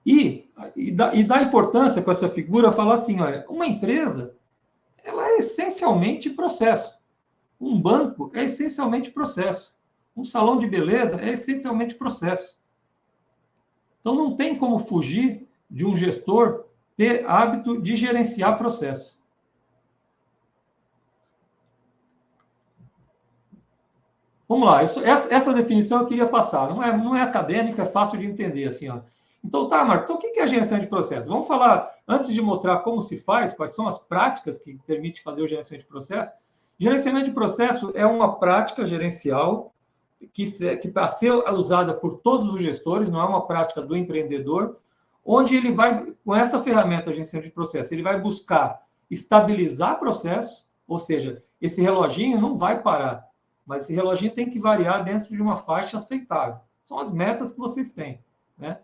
E dá importância com essa figura falar assim, olha, uma empresa, ela é essencialmente processo. Um banco é essencialmente processo. Um salão de beleza é essencialmente processo. Então, não tem como fugir de um gestor ter hábito de gerenciar processo. Vamos lá, essa definição eu queria passar. Não é acadêmica, é fácil de entender, assim, ó. Então, tá, Marco, então o que é gerenciamento de processo? Vamos falar, antes de mostrar como se faz, quais são as práticas que permitem fazer o gerenciamento de processo. Gerenciamento de processo é uma prática gerencial que para ser usada por todos os gestores, não é uma prática do empreendedor, onde ele vai, com essa ferramenta de gerenciamento de processo, ele vai buscar estabilizar processos, ou seja, esse reloginho não vai parar, mas esse reloginho tem que variar dentro de uma faixa aceitável. São as metas que vocês têm, né?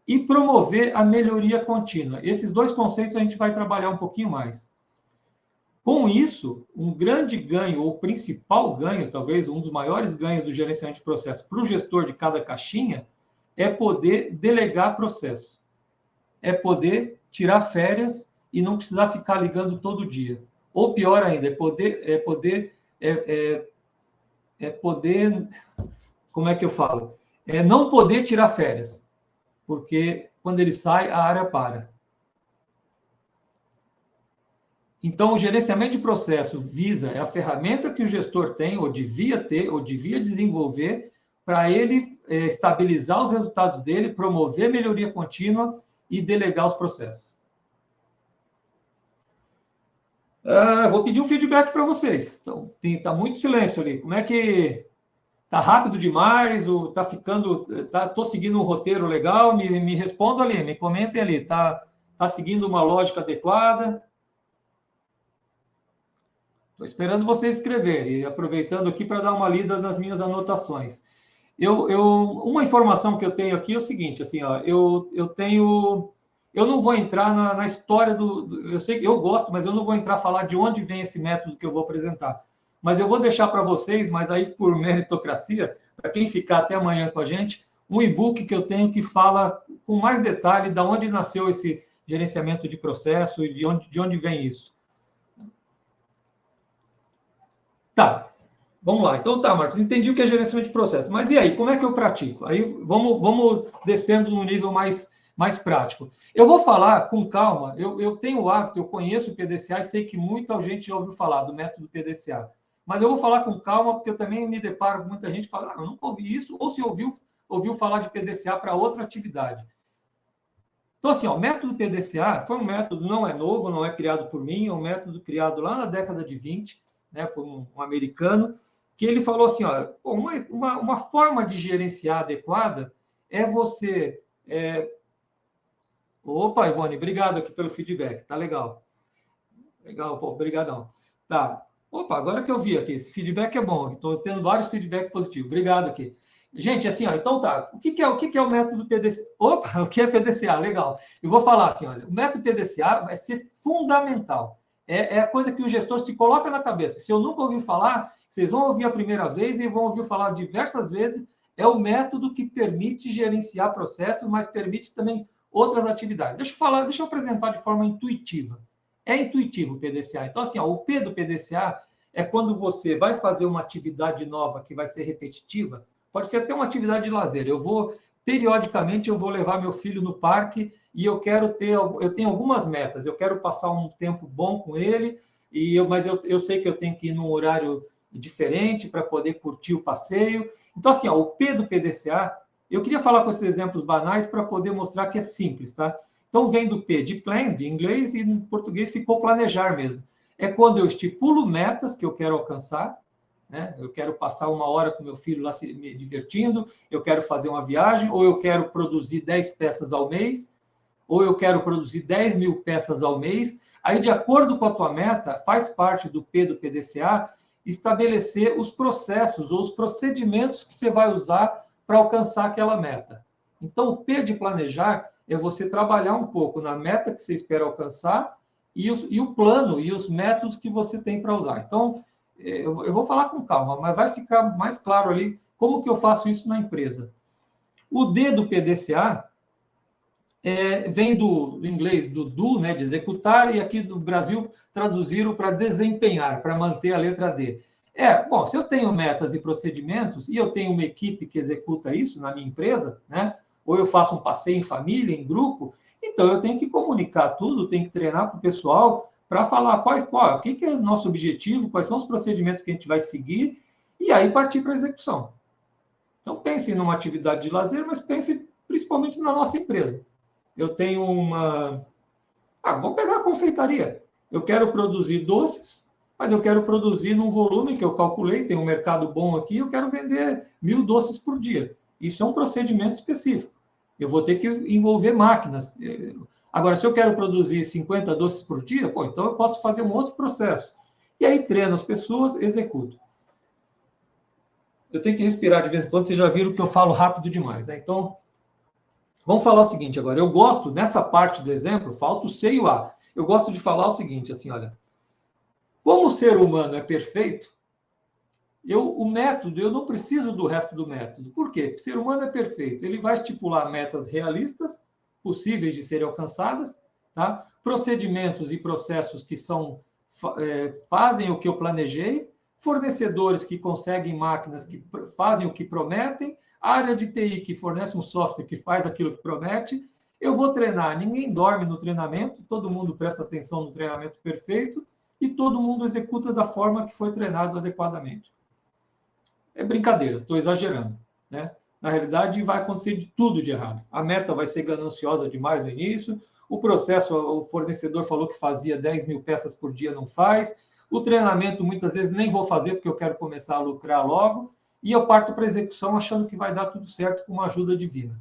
E promover a melhoria contínua. Esses dois conceitos a gente vai trabalhar um pouquinho mais. Com isso, um grande ganho, ou o principal ganho, talvez um dos maiores ganhos do gerenciamento de processo para o gestor de cada caixinha, é poder delegar processo. É poder tirar férias e não precisar ficar ligando todo dia. Ou pior ainda, como é que eu falo? Não poder tirar férias. Porque quando ele sai, a área para. Então, o gerenciamento de processo é a ferramenta que o gestor tem, ou devia ter, ou devia desenvolver, para ele estabilizar os resultados dele, promover melhoria contínua e delegar os processos. Vou pedir um feedback para vocês. Então, está muito silêncio ali. Como é que... Está rápido demais, ou está ficando... Estou seguindo um roteiro legal? Me respondam ali, me comentem ali. Está seguindo uma lógica adequada? Estou esperando vocês escreverem, e aproveitando aqui para dar uma lida nas minhas anotações. Uma informação que eu tenho aqui é o seguinte, assim, ó, eu não vou entrar na história eu sei que eu gosto, mas eu não vou entrar a falar de onde vem esse método que eu vou apresentar. Mas eu vou deixar para vocês, mas aí por meritocracia, para quem ficar até amanhã com a gente, um e-book que eu tenho que fala com mais detalhe de onde nasceu esse gerenciamento de processo e de onde vem isso. Tá, vamos lá. Então tá, Marcos, entendi o que é gerenciamento de processo. Mas e aí, como é que eu pratico? Aí vamos descendo no nível mais prático. Eu vou falar com calma, eu tenho o hábito, eu conheço o PDCA e sei que muita gente já ouviu falar do método PDCA. Mas eu vou falar com calma, porque eu também me deparo com muita gente que fala, eu nunca ouvi isso, ou se ouviu falar de PDCA para outra atividade. Então, assim, o método PDCA foi um método, não é novo, não é criado por mim, é um método criado lá na década de 20, né, por um americano, que ele falou assim, ó, uma forma de gerenciar adequada é você... Opa, Ivone, obrigado aqui pelo feedback, tá legal. Legal, pô, obrigadão. Tá. Opa, agora que eu vi aqui, esse feedback é bom, estou tendo vários feedbacks positivos. Obrigado aqui. Gente, assim, ó, então tá, o que é o método PDCA? Opa, o que é PDCA? Legal. Eu vou falar assim, olha, o método PDCA vai ser fundamental. É a coisa que o gestor se coloca na cabeça. Se eu nunca ouvi falar, vocês vão ouvir a primeira vez e vão ouvir falar diversas vezes. É o método que permite gerenciar processos, mas permite também outras atividades. Deixa eu apresentar de forma intuitiva. É intuitivo o PDCA. Então, assim, o P do PDCA é quando você vai fazer uma atividade nova que vai ser repetitiva, pode ser até uma atividade de lazer. Periodicamente, eu vou levar meu filho no parque e eu tenho algumas metas. Eu quero passar um tempo bom com ele, mas eu sei que eu tenho que ir num horário diferente para poder curtir o passeio. Então, assim, o P do PDCA, eu queria falar com esses exemplos banais para poder mostrar que é simples, tá? Então, vem do P de plan, de inglês, e em português ficou planejar mesmo. É quando eu estipulo metas que eu quero alcançar, né? Eu quero passar uma hora com meu filho lá me divertindo, eu quero fazer uma viagem, ou eu quero produzir 10 peças ao mês, ou eu quero produzir 10 mil peças ao mês. Aí, de acordo com a tua meta, faz parte do P do PDCA estabelecer os processos ou os procedimentos que você vai usar para alcançar aquela meta. Então, o P de planejar é você trabalhar um pouco na meta que você espera alcançar e o plano e os métodos que você tem para usar. Então, eu vou falar com calma, mas vai ficar mais claro ali como que eu faço isso na empresa. O D do PDCA vem do inglês do do, né, de executar, e aqui no Brasil traduziram para desempenhar, para manter a letra D. Bom, se eu tenho metas e procedimentos e eu tenho uma equipe que executa isso na minha empresa, né, ou eu faço um passeio em família, em grupo, então eu tenho que comunicar tudo, tenho que treinar para o pessoal para falar o que é o nosso objetivo, quais são os procedimentos que a gente vai seguir, e aí partir para a execução. Então, pense numa atividade de lazer, mas pense principalmente na nossa empresa. Eu tenho vamos pegar a confeitaria. Eu quero produzir doces, mas eu quero produzir num volume que eu calculei, tem um mercado bom aqui, eu quero vender 1.000 doces por dia. Isso é um procedimento específico. Eu vou ter que envolver máquinas. Agora, se eu quero produzir 50 doces por dia, então eu posso fazer um outro processo. E aí treino as pessoas, executo. Eu tenho que respirar de vez em quando, vocês já viram que eu falo rápido demais, né? Então, vamos falar o seguinte agora. Eu gosto, nessa parte do exemplo, falta o C e o A. Eu gosto de falar o seguinte, assim, olha. Como o ser humano é perfeito, o método, eu não preciso do resto do método. Por quê? Porque o ser humano é perfeito. Ele vai estipular metas realistas, possíveis de serem alcançadas, tá? Procedimentos e processos que fazem o que eu planejei, fornecedores que conseguem máquinas que fazem o que prometem, área de TI que fornece um software que faz aquilo que promete. Eu vou treinar, ninguém dorme no treinamento, todo mundo presta atenção no treinamento perfeito e todo mundo executa da forma que foi treinado adequadamente. É brincadeira, estou exagerando, né? Na realidade, vai acontecer de tudo de errado. A meta vai ser gananciosa demais no início, o processo, o fornecedor falou que fazia 10 mil peças por dia, não faz, o treinamento muitas vezes nem vou fazer porque eu quero começar a lucrar logo, e eu parto para a execução achando que vai dar tudo certo com uma ajuda divina.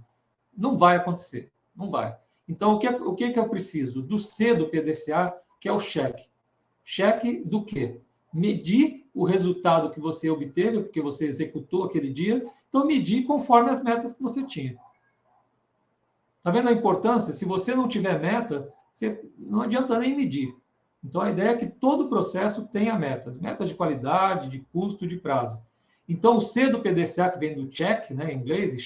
Não vai acontecer, não vai. Então, o que eu preciso? Do C do PDCA, que é o cheque. Cheque do quê? Medir o resultado que você obteve, porque você executou aquele dia, então medir conforme as metas que você tinha. Está vendo a importância? Se você não tiver meta, não adianta nem medir. Então, a ideia é que todo processo tenha metas de qualidade, de custo, de prazo. Então, o C do PDCA, que vem do check, né, em inglês, e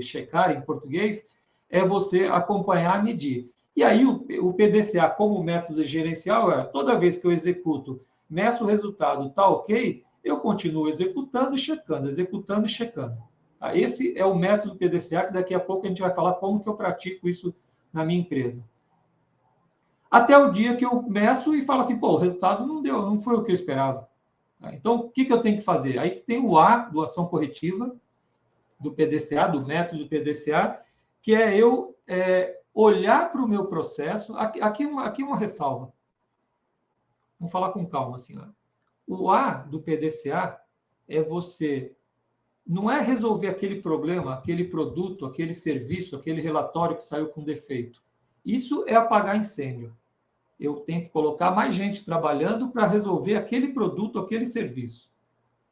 checar em português, é você acompanhar, medir. E aí, o PDCA, como método gerencial, toda vez que eu executo, meço o resultado, está ok, eu continuo executando e checando, executando e checando. Tá? Esse é o método PDCA, que daqui a pouco a gente vai falar como que eu pratico isso na minha empresa. Até o dia que eu meço e falo assim, o resultado não deu, não foi o que eu esperava. Tá? Então, o que eu tenho que fazer? Aí tem o A, do ação corretiva, do PDCA, do método PDCA, que é eu olhar para o meu processo. Aqui uma ressalva. Vamos falar com calma, assim. Ó. O A do PDCA é você... Não é resolver aquele problema, aquele produto, aquele serviço, aquele relatório que saiu com defeito. Isso é apagar incêndio. Eu tenho que colocar mais gente trabalhando para resolver aquele produto, aquele serviço.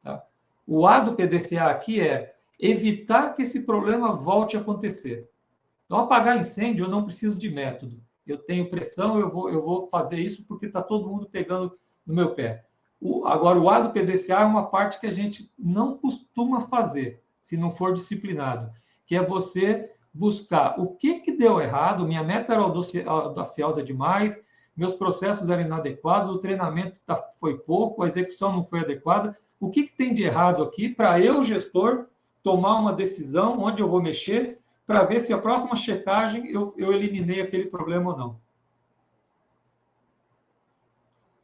Tá? O A do PDCA aqui é evitar que esse problema volte a acontecer. Então, apagar incêndio, eu não preciso de método. Eu tenho pressão, eu vou fazer isso porque está todo mundo pegando no meu pé. Agora, o A do PDCA é uma parte que a gente não costuma fazer, se não for disciplinado, que é você buscar o que deu errado, minha meta era audaciosa demais, meus processos eram inadequados, o treinamento foi pouco, a execução não foi adequada. O que tem de errado aqui para eu, gestor, tomar uma decisão onde eu vou mexer para ver se a próxima checagem eu eliminei aquele problema ou não.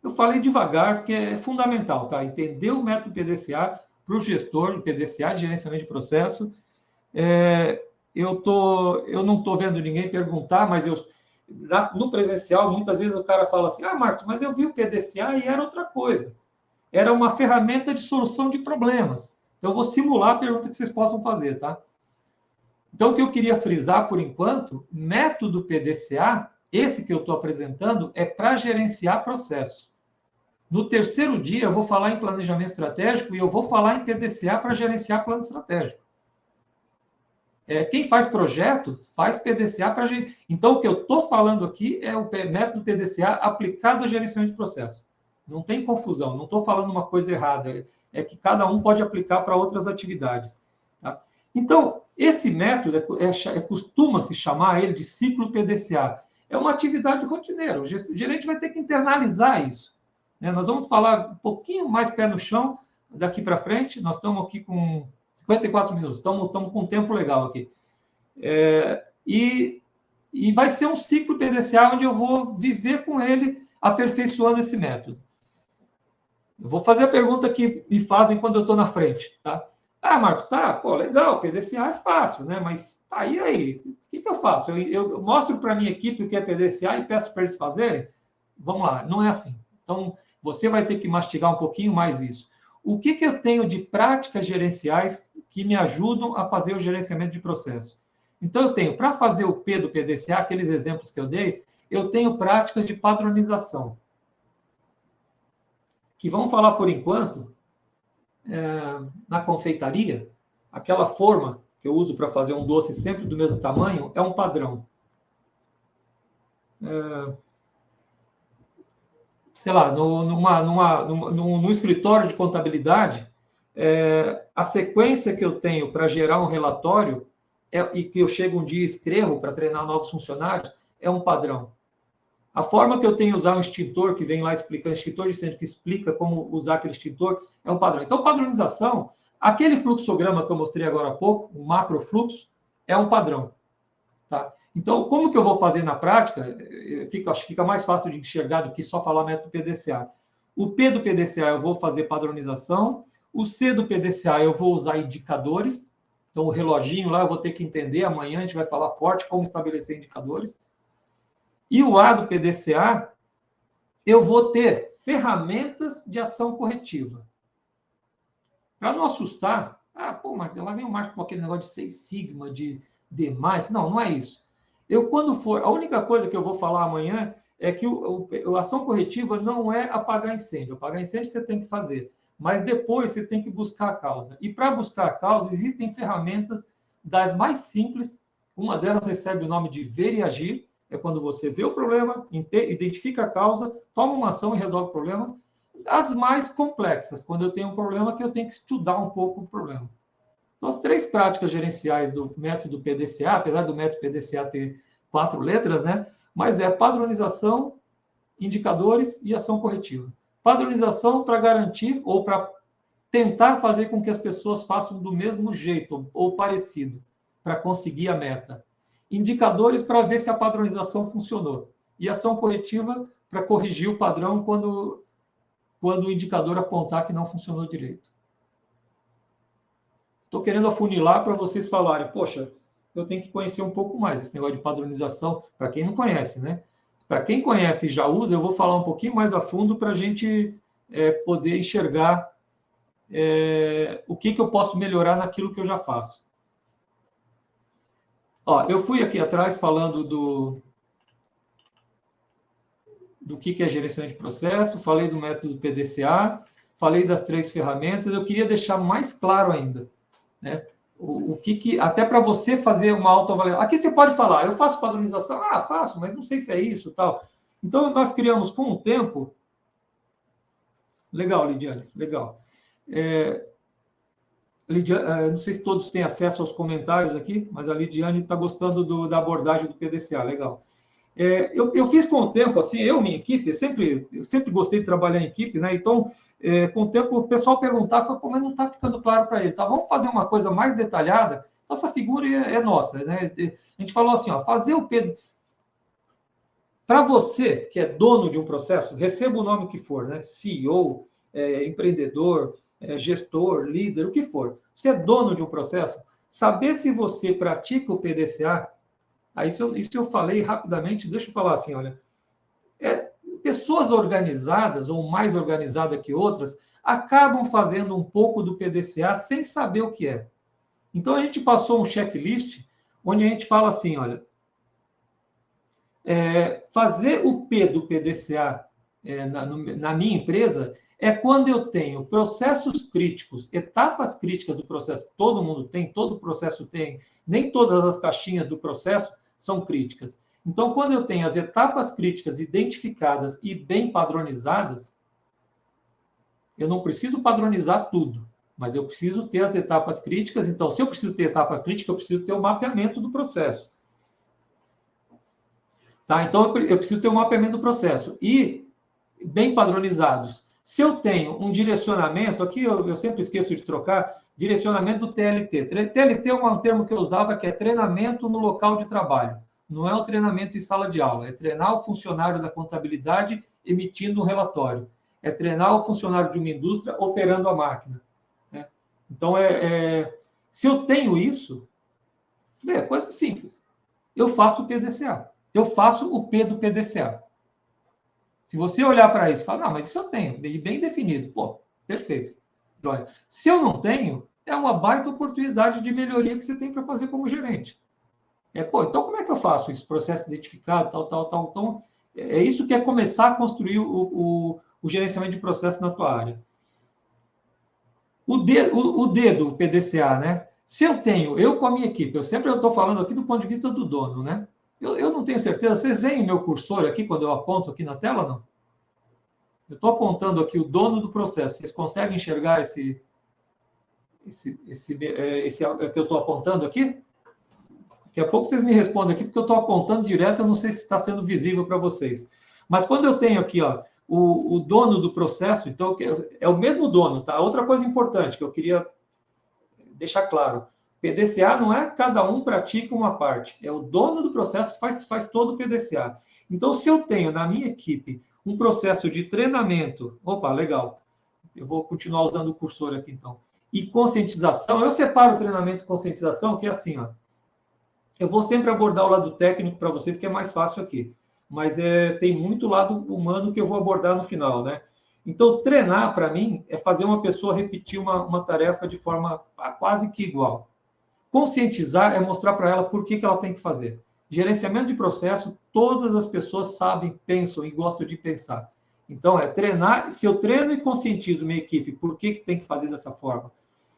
Eu falei devagar, porque é fundamental, tá? Entender o método PDCA para o gestor, o PDCA de gerenciamento de processo. Eu não estou vendo ninguém perguntar, mas no presencial, muitas vezes o cara fala assim, Marcos, mas eu vi o PDCA e era outra coisa. Era uma ferramenta de solução de problemas. Então, eu vou simular a pergunta que vocês possam fazer, tá? Então, o que eu queria frisar, por enquanto, método PDCA, esse que eu estou apresentando, é para gerenciar processo. No terceiro dia, eu vou falar em planejamento estratégico e eu vou falar em PDCA para gerenciar plano estratégico. Quem faz projeto, faz PDCA para gente. Então, o que eu estou falando aqui é o método PDCA aplicado ao gerenciamento de processo. Não tem confusão, não estou falando uma coisa errada. É que cada um pode aplicar para outras atividades. Tá? Então, esse método costuma-se chamar ele de ciclo PDCA. É uma atividade rotineira. O gerente vai ter que internalizar isso. Né? Nós vamos falar um pouquinho mais pé no chão daqui para frente. Nós estamos aqui com 54 minutos, estamos com um tempo legal aqui. E vai ser um ciclo PDCA onde eu vou viver com ele, aperfeiçoando esse método. Eu vou fazer a pergunta que me fazem quando eu estou na frente. Tá? Marco, legal, PDCA é fácil, né? Mas e aí? O que eu faço? Eu mostro para a minha equipe o que é PDCA e peço para eles fazerem? Vamos lá, não é assim. Então, você vai ter que mastigar um pouquinho mais isso. O que eu tenho de práticas gerenciais que me ajudam a fazer o gerenciamento de processo? Então, eu tenho, para fazer o P do PDCA, aqueles exemplos que eu dei, eu tenho práticas de padronização. Que vamos falar por enquanto, na confeitaria, aquela forma que eu uso para fazer um doce sempre do mesmo tamanho é um padrão. Sei lá, no escritório de contabilidade, a sequência que eu tenho para gerar um relatório e que eu chego um dia e escrevo para treinar novos funcionários é um padrão. A forma que eu tenho de usar um extintor, que vem lá explicando, extintor de incêndio, que explica como usar aquele extintor, é um padrão. Então, padronização, aquele fluxograma que eu mostrei agora há pouco, o macrofluxo, é um padrão. Tá? Então, como que eu vou fazer na prática? Acho que fica mais fácil de enxergar do que só falar método PDCA. O P do PDCA eu vou fazer padronização. O C do PDCA eu vou usar indicadores. Então, o reloginho lá eu vou ter que entender. Amanhã a gente vai falar forte como estabelecer indicadores. E o A do PDCA, eu vou ter ferramentas de ação corretiva. Para não assustar, Marcos, lá vem o Marcos com aquele negócio de 6 sigma, de DMAIC. Não é isso. A única coisa que eu vou falar amanhã é que a ação corretiva não é apagar incêndio. Apagar incêndio você tem que fazer, mas depois você tem que buscar a causa. E para buscar a causa, existem ferramentas das mais simples. Uma delas recebe o nome de ver e agir. É quando você vê o problema, identifica a causa, toma uma ação e resolve o problema. As mais complexas, quando eu tenho um problema que eu tenho que estudar um pouco o problema. Então, as 3 práticas gerenciais do método PDCA, apesar do método PDCA ter 4 letras, né? Mas é padronização, indicadores e ação corretiva. Padronização para garantir ou para tentar fazer com que as pessoas façam do mesmo jeito ou parecido, para conseguir a meta. Indicadores para ver se a padronização funcionou. E ação corretiva para corrigir o padrão quando o indicador apontar que não funcionou direito. Estou querendo afunilar para vocês falarem, poxa, eu tenho que conhecer um pouco mais esse negócio de padronização, para quem não conhece, né? Para quem conhece e já usa, eu vou falar um pouquinho mais a fundo para a gente poder enxergar o que eu posso melhorar naquilo que eu já faço. Eu fui aqui atrás falando do que é gerenciamento de processo, falei do método PDCA, falei das 3 ferramentas, eu queria deixar mais claro ainda, né? Até para você fazer uma autoavaliação. Aqui você pode falar, eu faço padronização? Faço, mas não sei se é isso, tal. Então, nós criamos com o tempo... Legal, Lidiane, legal. Não sei se todos têm acesso aos comentários aqui, mas a Lidiane está gostando da abordagem do PDCA, legal. Eu fiz com o tempo, assim, minha equipe, eu sempre gostei de trabalhar em equipe, né? Então, com o tempo, o pessoal perguntava, mas não está ficando claro para ele, tá? Vamos fazer uma coisa mais detalhada. Essa figura é nossa, né? A gente falou assim, ó, fazer o Pedro... Para você, que é dono de um processo, receba o nome que for, né? CEO, empreendedor, gestor, líder, o que for. Você é dono de um processo, saber se você pratica o PDCA, aí isso eu falei rapidamente, deixa eu falar assim, olha, pessoas organizadas ou mais organizadas que outras acabam fazendo um pouco do PDCA sem saber o que é. Então, a gente passou um checklist onde a gente fala assim, olha, fazer o P do PDCA na minha empresa é quando eu tenho processos críticos, etapas críticas do processo. Todo mundo tem, todo processo tem. Nem todas as caixinhas do processo são críticas. Então, quando eu tenho as etapas críticas identificadas e bem padronizadas, eu não preciso padronizar tudo, mas eu preciso ter as etapas críticas. Então, se eu preciso ter etapa crítica, eu preciso ter o mapeamento do processo. Tá? Então, eu preciso ter um mapeamento do processo. E bem padronizados. Se eu tenho um direcionamento, aqui eu sempre esqueço de trocar, direcionamento do TLT. TLT é um termo que eu usava, que é treinamento no local de trabalho. Não é um treinamento em sala de aula, é treinar o funcionário da contabilidade emitindo um relatório. É treinar o funcionário de uma indústria operando a máquina. Né? Então, se eu tenho isso, é coisa simples. Eu faço o PDCA. Eu faço o P do PDCA. Se você olhar para isso e falar, não, mas isso eu tenho, bem definido. Pô, perfeito. Joia. Se eu não tenho, é uma baita oportunidade de melhoria que você tem para fazer como gerente. Então como é que eu faço isso? Processo identificado, tal. Então, é isso que é começar a construir o gerenciamento de processo na tua área. O D do PDCA, né? Se eu tenho, eu com a minha equipe, eu estou falando aqui do ponto de vista do dono, né? Eu não tenho certeza. Vocês veem meu cursor aqui, quando eu aponto aqui na tela, não? Eu estou apontando aqui o dono do processo. Vocês conseguem enxergar esse que eu estou apontando aqui? Daqui a pouco vocês me respondem aqui, porque eu estou apontando direto, eu não sei se está sendo visível para vocês. Mas quando eu tenho aqui, ó, o dono do processo, então é o mesmo dono, tá? Outra coisa importante que eu queria deixar claro. PDCA não é cada um pratica uma parte, é o dono do processo que faz todo o PDCA. Então, se eu tenho na minha equipe um processo de treinamento, opa, legal, eu vou continuar usando o cursor aqui então, e conscientização, eu separo o treinamento e conscientização, que é assim, ó, eu vou sempre abordar o lado técnico para vocês, que é mais fácil aqui, mas tem muito lado humano que eu vou abordar no final, né? Então, treinar, para mim, é fazer uma pessoa repetir uma tarefa de forma quase que igual. Conscientizar é mostrar para ela por que ela tem que fazer. Gerenciamento de processo, todas as pessoas sabem, pensam e gostam de pensar. Então, treinar. Se eu treino e conscientizo minha equipe por que tem que fazer dessa forma.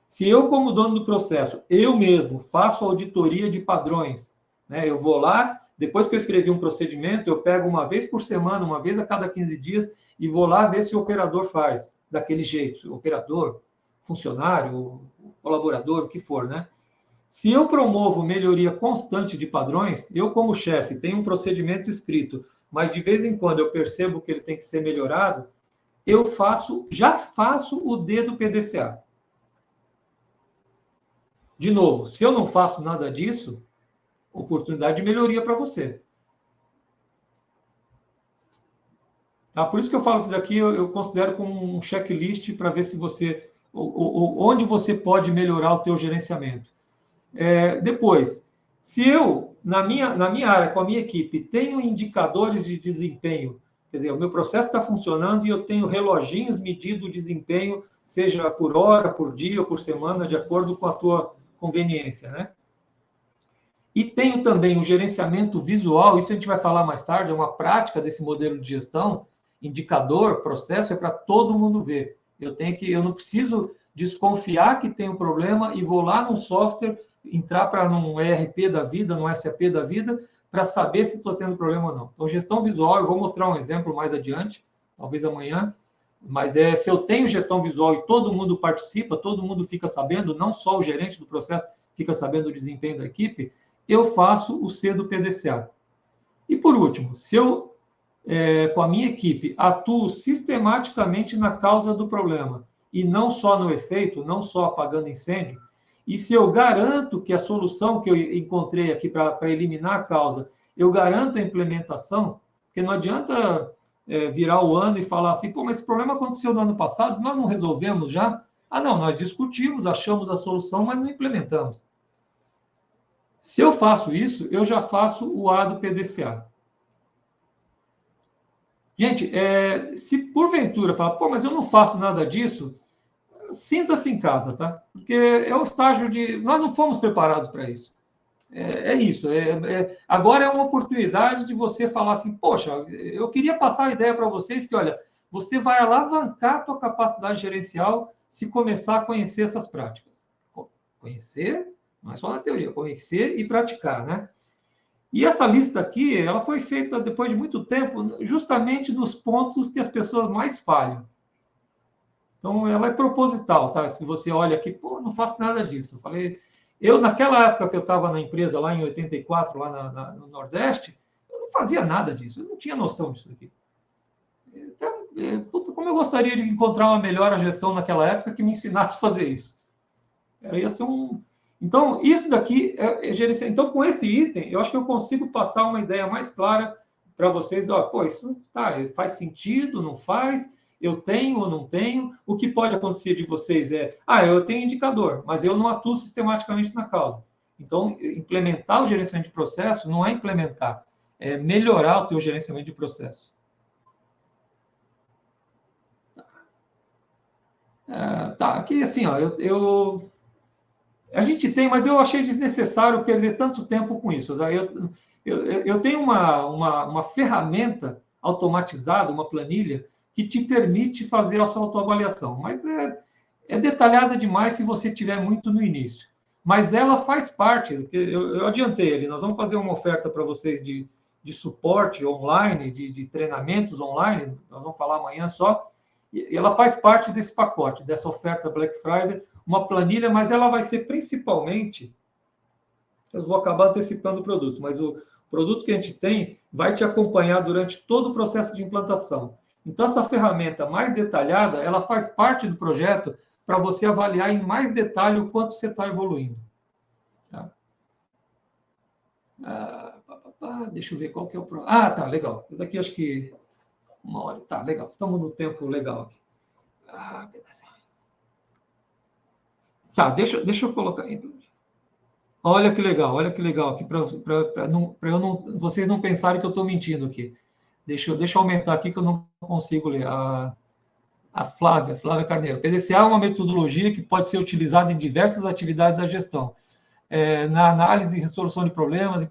Se eu, como dono do processo, eu mesmo faço auditoria de padrões, né? Eu vou lá, depois que eu escrevi um procedimento, eu pego uma vez por semana, uma vez a cada 15 dias, e vou lá ver se o operador faz daquele jeito. Operador, funcionário, colaborador, o que for, né? Se eu promovo melhoria constante de padrões, eu, como chefe, tenho um procedimento escrito, mas de vez em quando eu percebo que ele tem que ser melhorado, eu já faço o D do PDCA. De novo, se eu não faço nada disso, oportunidade de melhoria para você. Tá? Por isso que eu falo que isso daqui eu considero como um checklist para ver se você, onde você pode melhorar o teu gerenciamento. Depois, se eu, na minha área, com a minha equipe, tenho indicadores de desempenho, quer dizer, o meu processo está funcionando e eu tenho reloginhos medindo o desempenho, seja por hora, por dia ou por semana, de acordo com a tua conveniência, né? E tenho também o gerenciamento visual, isso a gente vai falar mais tarde, é uma prática desse modelo de gestão, indicador, processo, é para todo mundo ver. Eu não preciso desconfiar que tem um problema e vou lá num software, entrar para num ERP da vida, num SAP da vida, para saber se estou tendo problema ou não. Então, gestão visual, eu vou mostrar um exemplo mais adiante, talvez amanhã, Mas se eu tenho gestão visual e todo mundo participa, todo mundo fica sabendo, não só o gerente do processo fica sabendo o desempenho da equipe, eu faço o C do PDCA. E por último, se eu, com a minha equipe, atuo sistematicamente na causa do problema e não só no efeito, não só apagando incêndio, e se eu garanto que a solução que eu encontrei aqui para eliminar a causa, eu garanto a implementação, porque não adianta virar o ano e falar assim, pô, mas esse problema aconteceu no ano passado, nós não resolvemos já? Ah, não, nós discutimos, achamos a solução, mas não implementamos. Se eu faço isso, eu já faço o A do PDCA. Gente, se porventura falar, pô, mas eu não faço nada disso, sinta-se em casa, tá? Porque é o estágio de... Nós não fomos preparados para isso. Isso. Agora é uma oportunidade de você falar assim, poxa, eu queria passar a ideia para vocês que, olha, você vai alavancar a tua capacidade gerencial se começar a conhecer essas práticas. Conhecer, não é só na teoria, conhecer e praticar, né? E essa lista aqui, ela foi feita depois de muito tempo, justamente nos pontos que as pessoas mais falham. Então, ela é proposital, tá? Se você olha aqui, pô, não faço nada disso. Naquela época que eu estava na empresa, lá em 84, lá no Nordeste, eu não fazia nada disso, eu não tinha noção disso aqui. Então, como eu gostaria de encontrar uma melhor gestão naquela época que me ensinasse a fazer isso. Ia ser Então, isso daqui é gerenciar. Então, com esse item, eu acho que eu consigo passar uma ideia mais clara para vocês. Pô, isso faz sentido, não faz? Eu tenho ou não tenho? O que pode acontecer de vocês eu tenho indicador, mas eu não atuo sistematicamente na causa. Então, implementar o gerenciamento de processo não é implementar, é melhorar o teu gerenciamento de processo. Aqui assim, a gente tem, mas eu achei desnecessário perder tanto tempo com isso. Eu tenho uma ferramenta automatizada, uma planilha, que te permite fazer a sua autoavaliação. Mas é detalhada demais se você tiver muito no início. Mas ela faz parte, eu adiantei ali, nós vamos fazer uma oferta para vocês de suporte online, de treinamentos online, nós vamos falar amanhã só, e ela faz parte desse pacote, dessa oferta Black Friday, uma planilha, mas ela vai ser principalmente, eu vou acabar antecipando o produto, mas o produto que a gente tem vai te acompanhar durante todo o processo de implantação. Então, essa ferramenta mais detalhada, ela faz parte do projeto para você avaliar em mais detalhe o quanto você está evoluindo. Tá? Deixa eu ver qual que é o... tá, legal. Esse aqui acho que 1 hora. Tá, legal. Estamos no tempo legal aqui. Tá, deixa eu colocar aí. Olha que legal aqui, para vocês não pensarem que eu estou mentindo aqui. Deixa eu aumentar aqui que eu não consigo ler. A Flávia Carneiro. PDCA é uma metodologia que pode ser utilizada em diversas atividades da gestão. Na análise e resolução de problemas,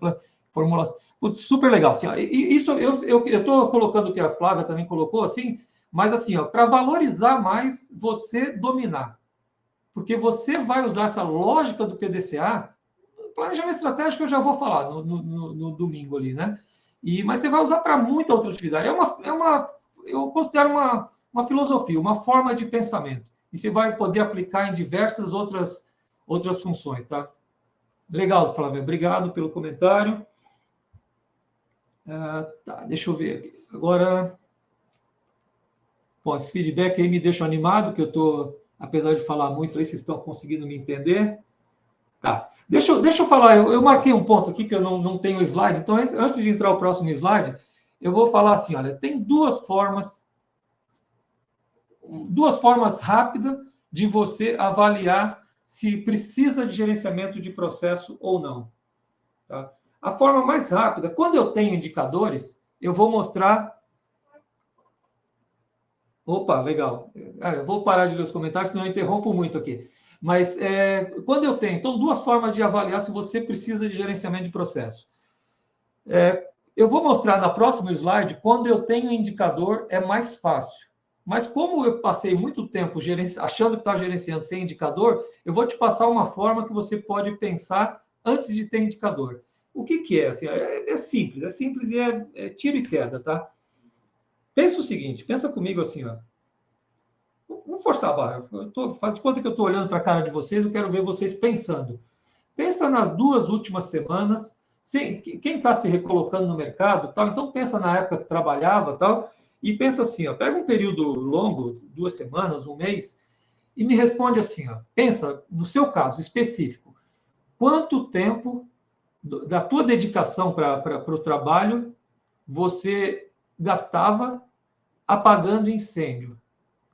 formulação. Putz, super legal. Assim, isso eu estou colocando o que a Flávia também colocou, assim, mas assim, para valorizar mais você dominar. Porque você vai usar essa lógica do PDCA, planejamento estratégico eu já vou falar no domingo ali, né? Mas você vai usar para muita outra atividade. Eu considero uma filosofia, uma forma de pensamento. E você vai poder aplicar em diversas outras funções, tá? Legal, Flávia. Obrigado pelo comentário. Deixa eu ver aqui. Agora, esse feedback aí me deixa animado, que eu estou, apesar de falar muito aí, vocês estão conseguindo me entender. Tá. Deixa eu falar, eu marquei um ponto aqui que eu não tenho slide, então antes de entrar o próximo slide, eu vou falar assim, olha, tem duas formas rápidas de você avaliar se precisa de gerenciamento de processo ou não. Tá? A forma mais rápida, quando eu tenho indicadores, eu vou mostrar... Opa, legal. Eu vou parar de ler os comentários, senão eu interrompo muito aqui. Mas quando eu tenho... Então, duas formas de avaliar se você precisa de gerenciamento de processo. Eu vou mostrar na próxima slide, quando eu tenho indicador, é mais fácil. Mas como eu passei muito tempo achando que estava gerenciando sem indicador, eu vou te passar uma forma que você pode pensar antes de ter indicador. O que é? Assim, é simples e é tiro e queda, tá? Pensa o seguinte, pensa comigo assim, ó. vamos forçar a barra. Faz de conta que eu estou olhando para a cara de vocês, eu quero ver vocês pensando. Pensa nas 2 últimas semanas, quem está se recolocando no mercado, tal, então pensa na época que trabalhava, tal, e pensa assim, ó, pega um período longo, 2 semanas, 1 mês, e me responde assim, ó, pensa no seu caso específico, quanto tempo da tua dedicação para o trabalho você gastava apagando incêndio?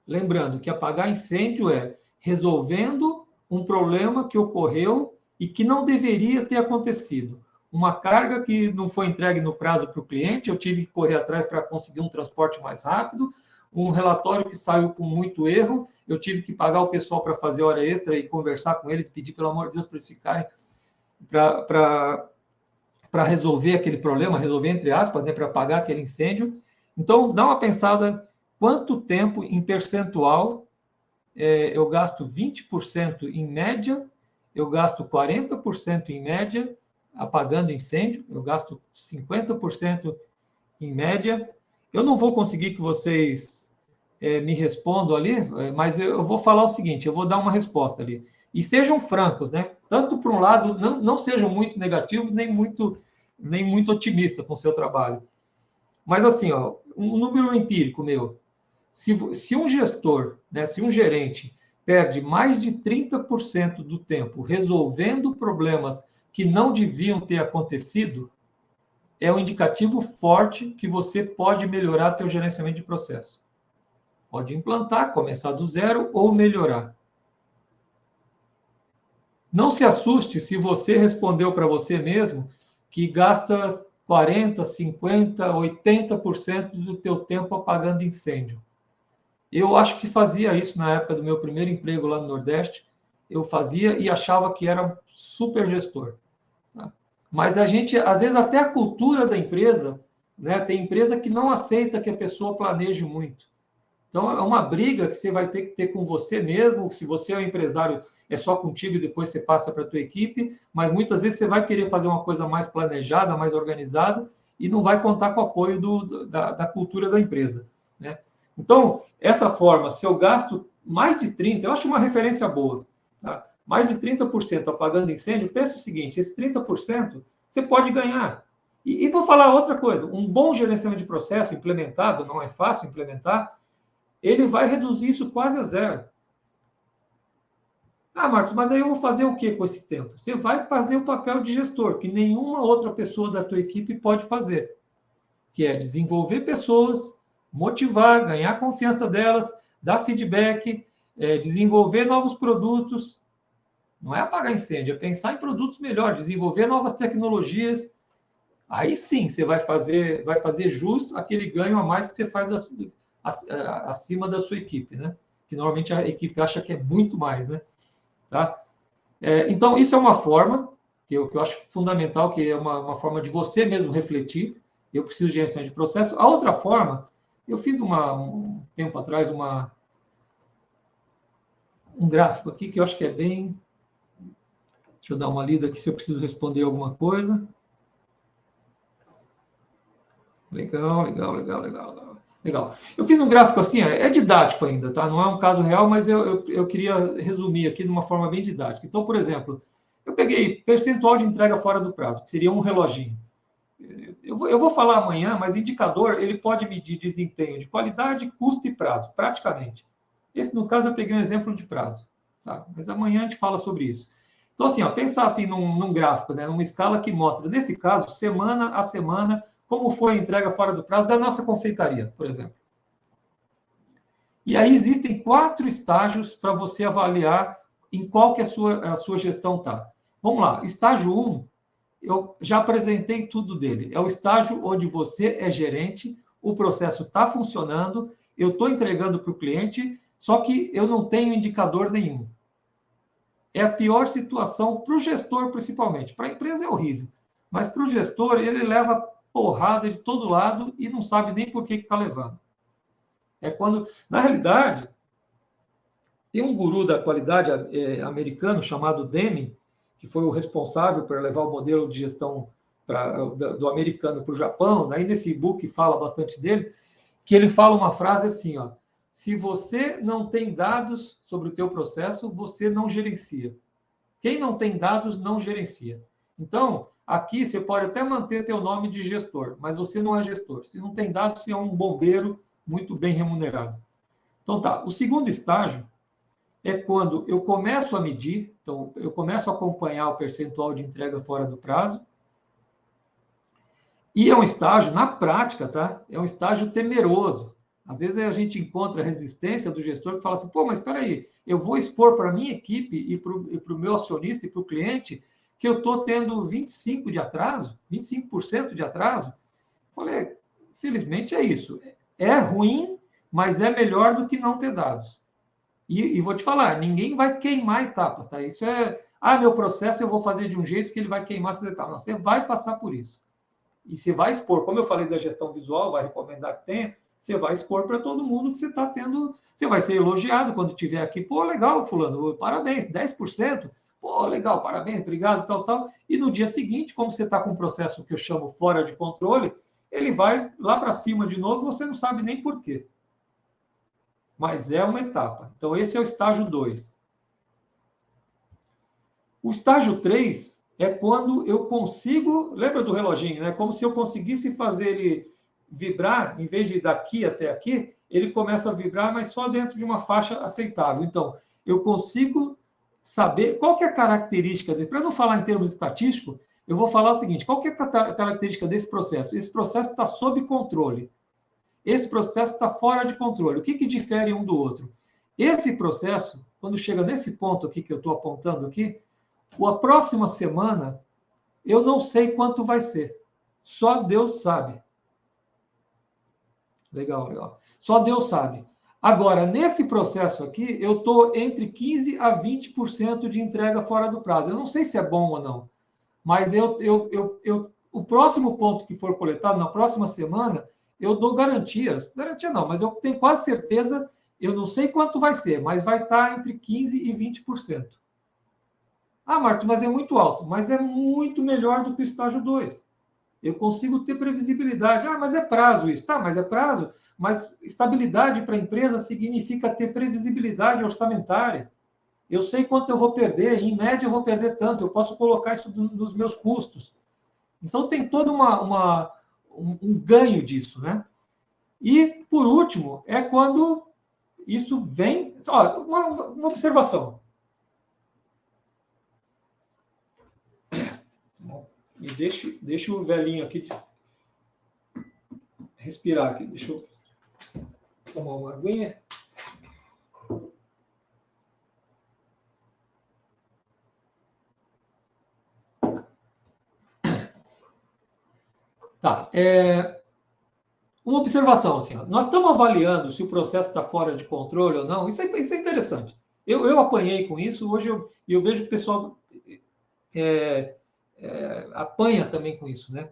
Lembrando que apagar incêndio é resolvendo um problema que ocorreu e que não deveria ter acontecido. Uma carga que não foi entregue no prazo para o cliente, eu tive que correr atrás para conseguir um transporte mais rápido, um relatório que saiu com muito erro, eu tive que pagar o pessoal para fazer hora extra e conversar com eles, pedir, pelo amor de Deus, para eles ficarem para resolver aquele problema, resolver entre aspas, né, para apagar aquele incêndio. Então, dá uma pensada, quanto tempo em percentual eu gasto 20% em média, eu gasto 40% em média apagando incêndio, eu gasto 50% em média. Eu não vou conseguir que vocês me respondam ali, mas eu vou falar o seguinte, eu vou dar uma resposta ali. E sejam francos, né? Tanto para um lado, não sejam muito negativos, nem muito otimistas com o seu trabalho. Mas assim, ó, um número empírico meu, se um gestor, né, se um gerente perde mais de 30% do tempo resolvendo problemas que não deviam ter acontecido, é um indicativo forte que você pode melhorar teu gerenciamento de processo. Pode implantar, começar do zero ou melhorar. Não se assuste se você respondeu para você mesmo que gasta 40%, 50%, 80% do teu tempo apagando incêndio. Eu acho que fazia isso na época do meu primeiro emprego lá no Nordeste. Eu fazia e achava que era super gestor. Tá? Mas a gente, às vezes, até a cultura da empresa, né, tem empresa que não aceita que a pessoa planeje muito. Então, é uma briga que você vai ter que ter com você mesmo. Se você é um empresário, é só contigo e depois você passa para a tua equipe. Mas muitas vezes você vai querer fazer uma coisa mais planejada, mais organizada e não vai contar com o apoio da cultura da empresa. Né? Então, essa forma, se eu gasto mais de 30%, eu acho uma referência boa. Tá? Mais de 30% apagando incêndio, pensa o seguinte, esse 30% você pode ganhar. E vou falar outra coisa, um bom gerenciamento de processo implementado, não é fácil implementar, ele vai reduzir isso quase a zero. Ah, Marcos, mas aí eu vou fazer o que com esse tempo? Você vai fazer o papel de gestor, que nenhuma outra pessoa da tua equipe pode fazer, que é desenvolver pessoas, motivar, ganhar a confiança delas, dar feedback, desenvolver novos produtos. Não é apagar incêndio, é pensar em produtos melhores, desenvolver novas tecnologias. Aí sim você vai fazer jus aquele ganho a mais que você faz acima da sua equipe, né? Que normalmente a equipe acha que é muito mais, né? Tá? Então, isso é uma forma que eu acho fundamental, que é uma forma de você mesmo refletir. Eu preciso de gerenciamento de processo. A outra forma, eu fiz um tempo atrás um gráfico aqui que eu acho que é bem... Deixa eu dar uma lida aqui se eu preciso responder alguma coisa. Legal. Eu fiz um gráfico assim, é didático ainda, tá? Não é um caso real, mas eu queria resumir aqui de uma forma bem didática. Então, por exemplo, eu peguei percentual de entrega fora do prazo, que seria um reloginho. Eu vou falar amanhã, mas indicador, ele pode medir desempenho de qualidade, custo e prazo, praticamente. Esse, no caso, eu peguei um exemplo de prazo. Tá? Mas amanhã a gente fala sobre isso. Então, assim, pensar assim num gráfico, né? Numa escala que mostra, nesse caso, semana a semana, como foi a entrega fora do prazo da nossa confeitaria, por exemplo. E aí existem 4 estágios para você avaliar em qual que a sua gestão está. Vamos lá, estágio 1, eu já apresentei tudo dele. É o estágio onde você é gerente, o processo está funcionando, eu estou entregando para o cliente, só que eu não tenho indicador nenhum. É a pior situação para o gestor, principalmente. Para a empresa é horrível, mas para o gestor, ele leva porrada de todo lado e não sabe nem por que está levando. É quando, na realidade, tem um guru da qualidade americano chamado Deming, que foi o responsável por levar o modelo de gestão do americano para o Japão. Aí nesse e-book fala bastante dele, que ele fala uma frase assim, ó, Se você não tem dados sobre o teu processo, você não gerencia. Quem não tem dados, não gerencia. Então, aqui você pode até manter teu nome de gestor, mas você não é gestor. Se não tem dados, você é um bombeiro muito bem remunerado. Então, tá. O segundo estágio é quando eu começo a medir, então, eu começo a acompanhar o percentual de entrega fora do prazo, e é um estágio, na prática, tá? É um estágio temeroso. Às vezes a gente encontra a resistência do gestor que fala assim, pô, mas espera aí, eu vou expor para a minha equipe e para o meu acionista e para o cliente que eu estou tendo 25% de atraso, 25% de atraso. Falei, felizmente é isso. É ruim, mas é melhor do que não ter dados. E vou te falar, ninguém vai queimar etapas, tá? Isso é, meu processo eu vou fazer de um jeito que ele vai queimar essas etapas. Não, você vai passar por isso. E você vai expor, como eu falei da gestão visual, vai recomendar que tenha, você vai expor para todo mundo que você está tendo, você vai ser elogiado quando estiver aqui, pô, legal, fulano, parabéns, 10%, pô, legal, parabéns, obrigado, tal, tal. E no dia seguinte, como você está com um processo que eu chamo fora de controle, ele vai lá para cima de novo, você não sabe nem por quê. Mas é uma etapa. Então, esse é o estágio 2. O estágio 3 é quando eu consigo... Lembra do reloginho, né? Como se eu conseguisse fazer ele vibrar, em vez de daqui até aqui, ele começa a vibrar, mas só dentro de uma faixa aceitável. Então, eu consigo saber qual que é a característica dele. Para não falar em termos estatísticos, eu vou falar o seguinte, qual que é a característica desse processo? Esse processo está sob controle. Esse processo está fora de controle. O que difere um do outro? Esse processo, quando chega nesse ponto aqui que eu estou apontando aqui, a próxima semana, eu não sei quanto vai ser. Só Deus sabe. Legal, legal. Só Deus sabe. Agora, nesse processo aqui, eu estou entre 15% a 20% de entrega fora do prazo. Eu não sei se é bom ou não, mas o próximo ponto que for coletado, na próxima semana, eu dou garantias. Garantia não, mas eu tenho quase certeza, eu não sei quanto vai ser, mas vai estar entre 15% e 20%. Ah, Marcos, mas é muito alto. Mas é muito melhor do que o estágio 2. Eu consigo ter previsibilidade. Ah, mas é prazo isso. Tá, mas é prazo. Mas estabilidade para a empresa significa ter previsibilidade orçamentária. Eu sei quanto eu vou perder. Em média, eu vou perder tanto. Eu posso colocar isso nos meus custos. Então, tem todo um ganho disso, né? E, por último, é quando isso vem... Olha, uma observação. E deixa o velhinho aqui respirar aqui. Deixa eu tomar uma aguinha. Tá. Uma observação, assim, ó. Nós estamos avaliando se o processo está fora de controle ou não. Isso é interessante. Eu apanhei com isso. Hoje eu vejo que o pessoal apanha também com isso, né?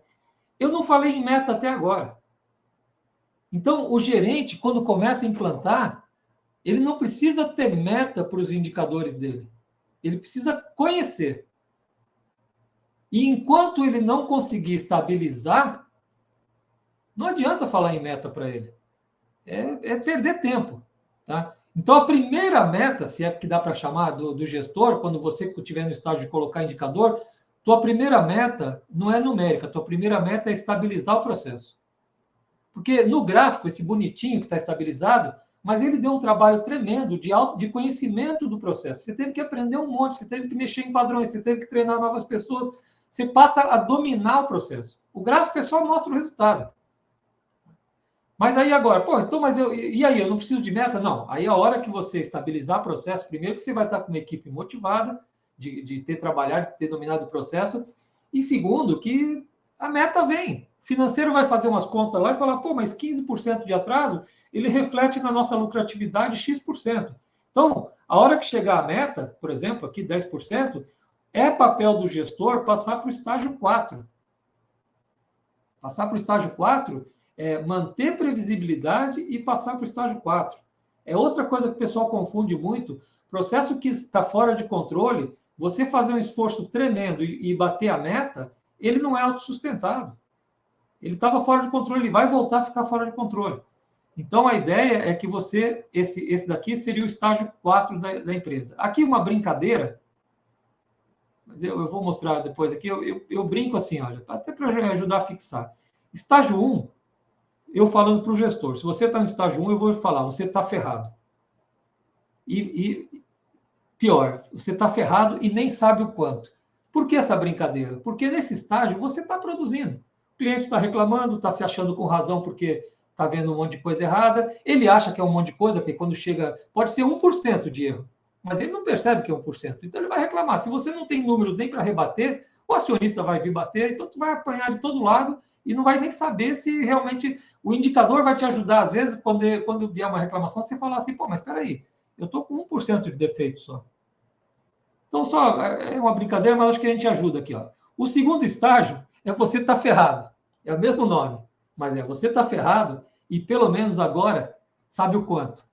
Eu não falei em meta até agora. Então, o gerente, quando começa a implantar, ele não precisa ter meta para os indicadores dele. Ele precisa conhecer. E enquanto ele não conseguir estabilizar, não adianta falar em meta para ele. É perder tempo. Tá? Então, a primeira meta, se é que dá para chamar do gestor, quando você estiver no estágio de colocar indicador, tua primeira meta não é numérica, tua primeira meta é estabilizar o processo. Porque no gráfico, esse bonitinho que está estabilizado, mas ele deu um trabalho tremendo de conhecimento do processo. Você teve que aprender um monte, você teve que mexer em padrões, você teve que treinar novas pessoas, você passa a dominar o processo. O gráfico só mostra o resultado. Mas aí agora, então, e aí, eu não preciso de meta? Não. Aí a hora que você estabilizar o processo, primeiro que você vai estar com uma equipe motivada de ter trabalhado, de ter dominado o processo, e segundo, que a meta vem. O financeiro vai fazer umas contas lá e falar, mas 15% de atraso, ele reflete na nossa lucratividade X%. Então, a hora que chegar a meta, por exemplo, aqui 10%, é papel do gestor passar para o estágio 4. Passar para o estágio 4 é manter previsibilidade e passar para o estágio 4. É outra coisa que o pessoal confunde muito. Processo que está fora de controle, você fazer um esforço tremendo e bater a meta, ele não é autossustentado. Ele estava fora de controle, ele vai voltar a ficar fora de controle. Então, a ideia é que você, esse daqui seria o estágio 4 da empresa. Aqui uma brincadeira, mas eu vou mostrar depois aqui, eu brinco assim, olha, até para ajudar a fixar. Estágio 1, eu falando para o gestor, se você está no estágio 1, eu vou falar, você está ferrado. E pior, você está ferrado e nem sabe o quanto. Por que essa brincadeira? Porque nesse estágio você está produzindo. O cliente está reclamando, está se achando com razão porque está vendo um monte de coisa errada. Ele acha que é um monte de coisa, porque quando chega, pode ser 1% de erro, mas ele não percebe que é 1%. Então ele vai reclamar. Se você não tem números nem para rebater, o acionista vai vir bater, então tu vai apanhar de todo lado e não vai nem saber se realmente o indicador vai te ajudar. Às vezes, quando vier uma reclamação, você fala assim, pô, mas espera aí, eu estou com 1% de defeito só. Então, só é uma brincadeira, mas acho que a gente ajuda aqui. Ó. O segundo estágio é você estar ferrado. É o mesmo nome, mas você está ferrado e pelo menos agora sabe o quanto.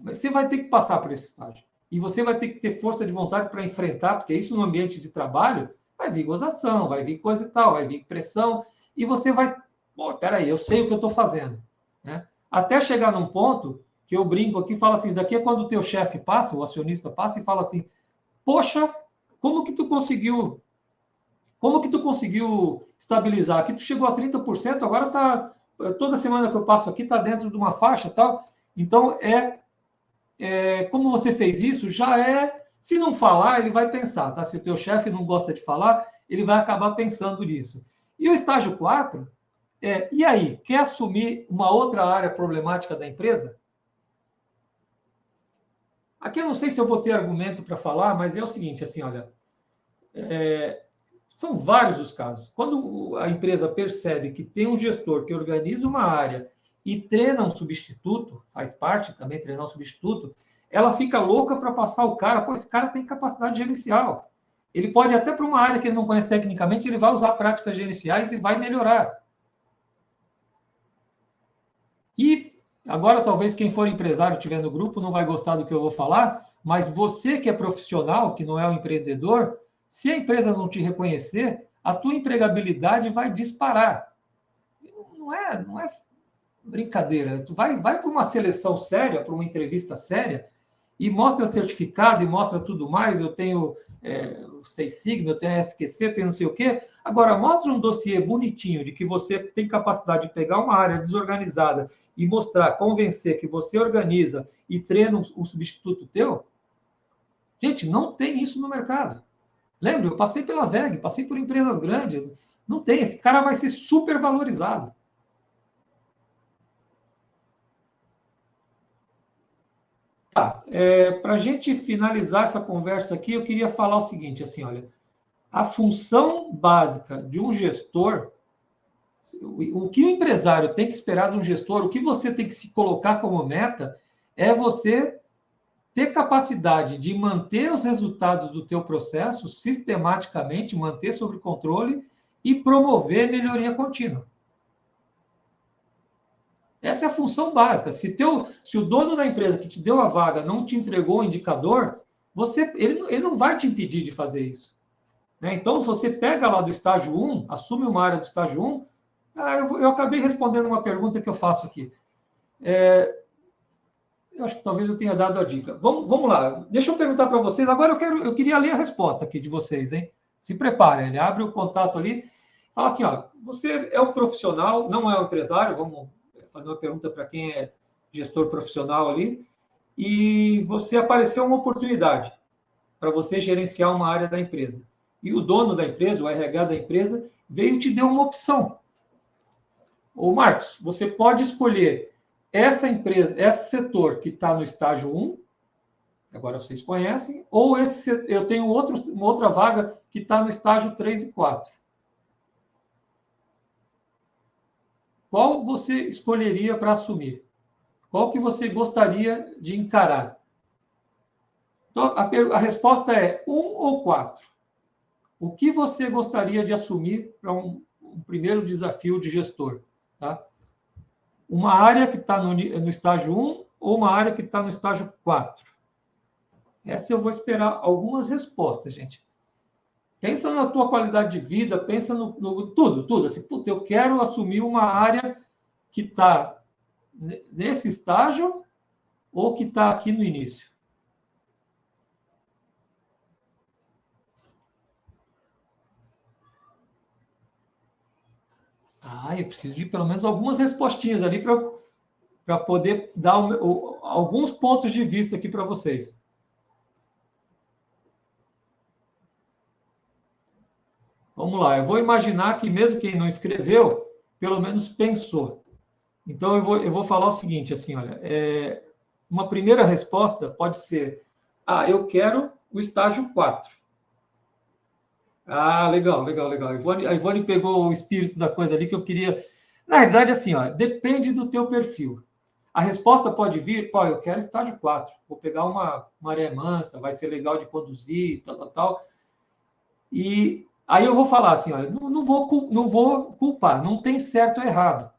Mas você vai ter que passar por esse estágio. E você vai ter que ter força de vontade para enfrentar, porque isso no ambiente de trabalho vai vir gozação, vai vir coisa e tal, vai vir pressão, e você vai... Pô, peraí, eu sei o que eu estou fazendo. Né? Até chegar num ponto que eu brinco aqui e falo assim, daqui é quando o teu chefe passa, o acionista passa e fala assim, poxa, como que tu conseguiu estabilizar? Aqui tu chegou a 30%, agora tá, toda semana que eu passo aqui está dentro de uma faixa e tal. Então, como você fez isso, já se não falar, ele vai pensar, tá? Se o teu chefe não gosta de falar, ele vai acabar pensando nisso. E o estágio 4 e aí, quer assumir uma outra área problemática da empresa? Aqui eu não sei se eu vou ter argumento para falar, mas é o seguinte, assim, olha, são vários os casos. Quando a empresa percebe que tem um gestor que organiza uma área e treina um substituto, faz parte também treinar um substituto, ela fica louca para passar o cara, pô, esse cara tem capacidade gerencial. Ele pode até para uma área que ele não conhece tecnicamente, ele vai usar práticas gerenciais e vai melhorar. E agora, talvez quem for empresário estiver no grupo não vai gostar do que eu vou falar, mas você que é profissional, que não é um empreendedor, se a empresa não te reconhecer, a tua empregabilidade vai disparar. Não é brincadeira. Tu vai para uma seleção séria, para uma entrevista séria, e mostra certificado, e mostra tudo mais. Eu tenho o Seis Sigma, eu tenho a SQC, tenho não sei o quê. Agora, mostra um dossiê bonitinho de que você tem capacidade de pegar uma área desorganizada e mostrar, convencer que você organiza e treina um substituto teu. Gente, não tem isso no mercado. Lembra? Eu passei pela VEG, passei por empresas grandes. Não tem. Esse cara vai ser super valorizado. Tá. Para a gente finalizar essa conversa aqui, eu queria falar o seguinte, assim, olha, a função básica de um gestor, o que o empresário tem que esperar de um gestor, o que você tem que se colocar como meta, é você ter capacidade de manter os resultados do teu processo sistematicamente, manter sob controle e promover melhoria contínua. Essa é a função básica. Se o dono da empresa que te deu a vaga não te entregou o indicador, ele não vai te impedir de fazer isso. Né? Então, se você pega lá do estágio 1, assume uma área do estágio 1, eu acabei respondendo uma pergunta que eu faço aqui. Eu acho que talvez eu tenha dado a dica. Vamos lá. Deixa eu perguntar para vocês. Agora eu queria ler a resposta aqui de vocês, hein? Se preparem. Ele abre o contato ali. Fala assim, ó, você é um profissional, não é um empresário. Vamos fazer uma pergunta para quem é gestor profissional ali. E você apareceu uma oportunidade para você gerenciar uma área da empresa. E o dono da empresa, o RH da empresa, veio e te deu uma opção. Ô, Marcos, você pode escolher essa empresa, esse setor que está no estágio 1, agora vocês conhecem, ou eu tenho uma outra vaga que está no estágio 3 e 4. Qual você escolheria para assumir? Qual que você gostaria de encarar? Então, a resposta é 1 ou 4. O que você gostaria de assumir para um primeiro desafio de gestor? Tá? Uma área que está no estágio 1 ou uma área que está no estágio 4? Essa eu vou esperar algumas respostas, gente. Pensa na tua qualidade de vida, pensa no tudo. Assim, puta, eu quero assumir uma área que está nesse estágio ou que está aqui no início? Eu preciso de pelo menos algumas respostinhas ali para poder dar alguns pontos de vista aqui para vocês. Vamos lá, eu vou imaginar que mesmo quem não escreveu, pelo menos pensou. Então, eu vou falar o seguinte, assim, olha, uma primeira resposta pode ser, eu quero o estágio 4. Legal. A Ivone pegou o espírito da coisa ali que eu queria... Na verdade, assim, ó, depende do teu perfil. A resposta pode vir, eu quero estágio 4, vou pegar uma maré mansa, vai ser legal de conduzir, tal. E aí eu vou falar assim, olha, não vou culpar, não tem certo ou errado.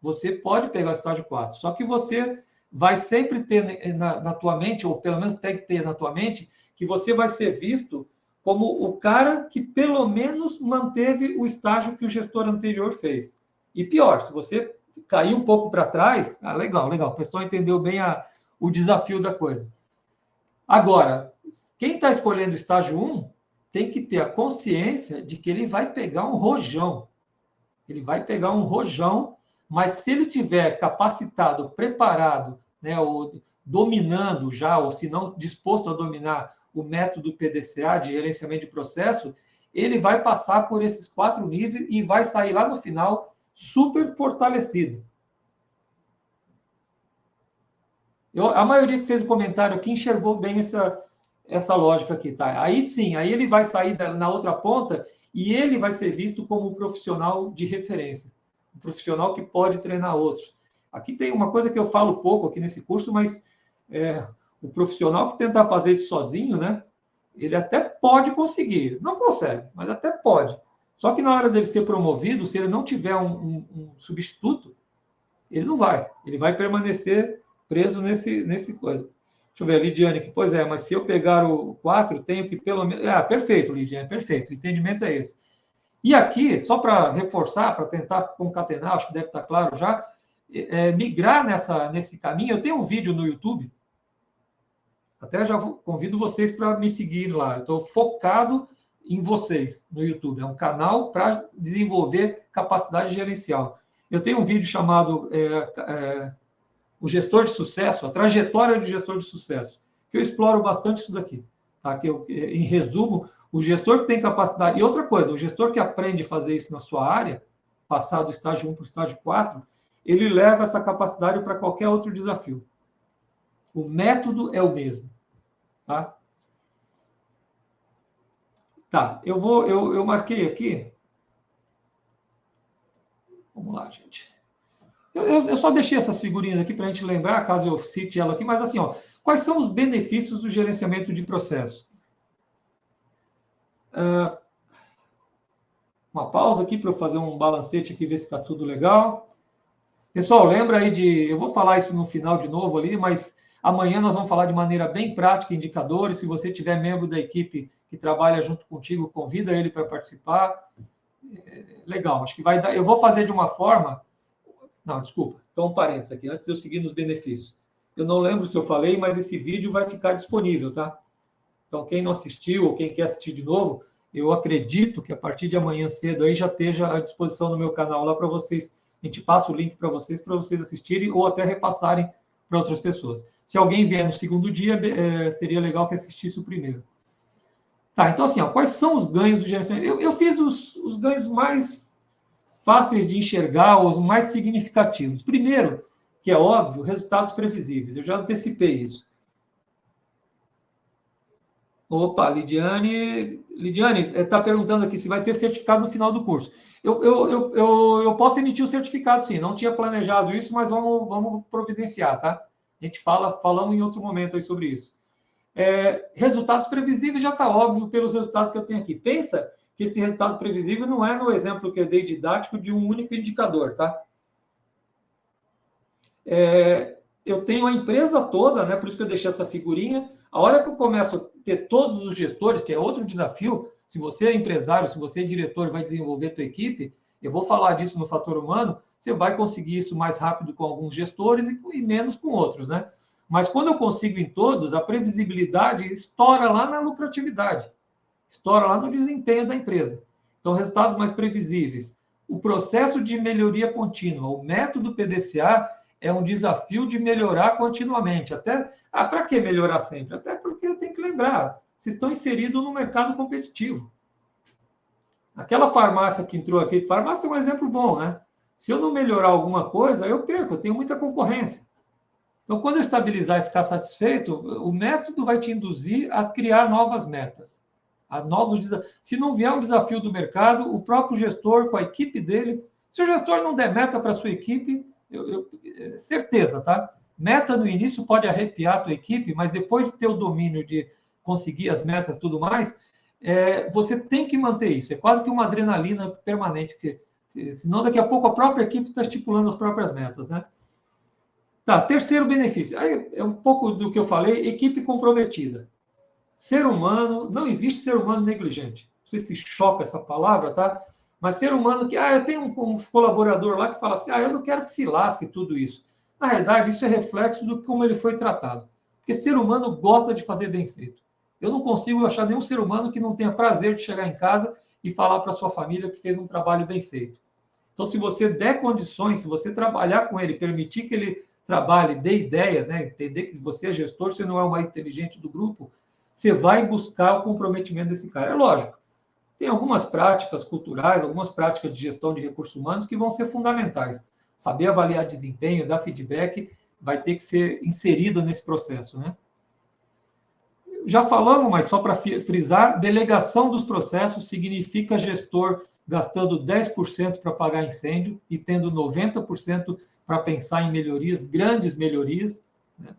Você pode pegar o estágio 4, só que você vai sempre ter na tua mente, ou pelo menos tem que ter na tua mente, que você vai ser visto como o cara que pelo menos manteve o estágio que o gestor anterior fez. E pior, se você cair um pouco para trás, legal, o pessoal entendeu bem o desafio da coisa. Agora, quem está escolhendo o estágio 1 tem que ter a consciência de que ele vai pegar um rojão. Ele vai pegar um rojão, mas se ele tiver capacitado, preparado, né, ou dominando já, ou se não disposto a dominar o método PDCA, de gerenciamento de processo, ele vai passar por esses 4 níveis e vai sair lá no final super fortalecido. A maioria que fez o comentário aqui enxergou bem essa lógica aqui, tá? Aí sim, aí ele vai sair na outra ponta e ele vai ser visto como um profissional de referência, um profissional que pode treinar outros. Aqui tem uma coisa que eu falo pouco aqui nesse curso, mas o profissional que tentar fazer isso sozinho, né? Ele até pode conseguir, não consegue, mas até pode. Só que na hora dele ser promovido, se ele não tiver um substituto, ele não vai. Ele vai permanecer preso nesse coisa. Deixa eu ver, Lidiane, que pois é, mas se eu pegar o 4, tenho que pelo menos... perfeito, Lidiane, perfeito. O entendimento é esse. E aqui, só para reforçar, para tentar concatenar, acho que deve estar claro já, migrar nesse caminho. Eu tenho um vídeo no YouTube, até já convido vocês para me seguir lá. Eu estou focado em vocês no YouTube. É um canal para desenvolver capacidade gerencial. Eu tenho um vídeo chamado O Gestor de Sucesso, a trajetória do gestor de sucesso, que eu exploro bastante isso daqui. Tá? Em resumo, o gestor que tem capacidade... E outra coisa, o gestor que aprende a fazer isso na sua área, passar do estágio 1 para o estágio 4, ele leva essa capacidade para qualquer outro desafio. O método é o mesmo. Tá, eu marquei aqui. Vamos lá, gente. Eu só deixei essas figurinhas aqui para a gente lembrar, caso eu cite ela aqui, mas assim, quais são os benefícios do gerenciamento de processo? Uma pausa aqui para eu fazer um balancete aqui, ver se está tudo legal. Pessoal, lembra aí eu vou falar isso no final de novo ali, mas amanhã nós vamos falar de maneira bem prática, indicadores. Se você tiver membro da equipe que trabalha junto contigo, convida ele para participar. Legal, acho que vai dar. Eu vou fazer de uma forma... Não, desculpa, então um parênteses aqui, antes de eu seguir nos benefícios. Eu não lembro se eu falei, mas esse vídeo vai ficar disponível, tá? Então, quem não assistiu ou quem quer assistir de novo, eu acredito que a partir de amanhã cedo aí já esteja à disposição no meu canal lá para vocês. A gente passa o link para vocês assistirem ou até repassarem para outras pessoas. Se alguém vier no segundo dia, seria legal que assistisse o primeiro. Tá, então assim, quais são os ganhos do gerenciamento? Eu fiz os ganhos mais fáceis de enxergar, os mais significativos. Primeiro, que é óbvio, resultados previsíveis. Eu já antecipei isso. Opa, Lidiane está perguntando aqui se vai ter certificado no final do curso. Eu posso emitir o certificado, sim. Não tinha planejado isso, mas vamos providenciar, tá? A gente falamos em outro momento aí sobre isso. Resultados previsíveis já está óbvio pelos resultados que eu tenho aqui. Pensa que esse resultado previsível não é no exemplo que eu dei didático de um único indicador, tá? Eu tenho a empresa toda, né? Por isso que eu deixei essa figurinha. A hora que eu começo a ter todos os gestores, que é outro desafio, se você é empresário, se você é diretor e vai desenvolver a tua equipe, Eu vou falar disso no fator humano, você vai conseguir isso mais rápido com alguns gestores e menos com outros, né? Mas quando eu consigo em todos, a previsibilidade estoura lá na lucratividade, estoura lá no desempenho da empresa. Então, resultados mais previsíveis. O processo de melhoria contínua, o método PDCA é um desafio de melhorar continuamente. Até, para que melhorar sempre? Até porque tem que lembrar, vocês estão inseridos no mercado competitivo. Aquela farmácia que entrou aqui, farmácia é um exemplo bom, né? Se eu não melhorar alguma coisa, eu perco, eu tenho muita concorrência. Então, quando eu estabilizar e ficar satisfeito, o método vai te induzir a criar novas metas, a novos desafios. Se não vier um desafio do mercado, o próprio gestor, com a equipe dele, se o gestor não der meta para a sua equipe, certeza, tá? Meta no início pode arrepiar a tua equipe, mas depois de ter o domínio de conseguir as metas e tudo mais, você tem que manter isso. É quase que uma adrenalina permanente, senão daqui a pouco a própria equipe está estipulando as próprias metas, né? Tá, terceiro benefício. Aí é um pouco do que eu falei, equipe comprometida. Ser humano, não existe ser humano negligente. Não sei se choca essa palavra, tá? Mas ser humano que, eu tenho um colaborador lá que fala assim, eu não quero que se lasque tudo isso. Na realidade, isso é reflexo de como ele foi tratado. Porque ser humano gosta de fazer bem feito. Eu não consigo achar nenhum ser humano que não tenha prazer de chegar em casa e falar para sua família que fez um trabalho bem feito. Então, se você der condições, se você trabalhar com ele, permitir que ele trabalhe, dê ideias, né? Entender que você é gestor, você não é o mais inteligente do grupo, você vai buscar o comprometimento desse cara. É lógico, tem algumas práticas culturais, algumas práticas de gestão de recursos humanos que vão ser fundamentais. Saber avaliar desempenho, dar feedback, vai ter que ser inserido nesse processo, né? Já falamos, mas só para frisar, delegação dos processos significa gestor gastando 10% para pagar incêndio e tendo 90% para pensar em melhorias, grandes melhorias, né?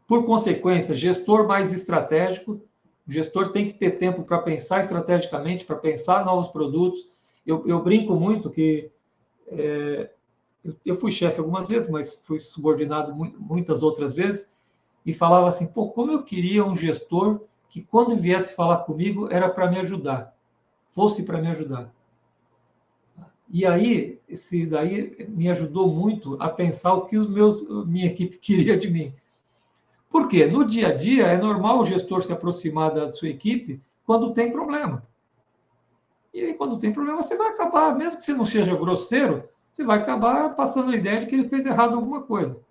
Por consequência, gestor mais estratégico. O gestor tem que ter tempo para pensar estrategicamente, para pensar novos produtos. Eu brinco muito que eu fui chefe algumas vezes, mas fui subordinado muitas outras vezes, e falava assim, como eu queria um gestor que quando viesse falar comigo era para me ajudar, fosse para me ajudar. E aí, esse daí me ajudou muito a pensar o que minha equipe queria de mim. Por quê? No dia a dia, é normal o gestor se aproximar da sua equipe quando tem problema. E aí, quando tem problema, você vai acabar, mesmo que você não seja grosseiro, você vai acabar passando a ideia de que ele fez errado alguma coisa.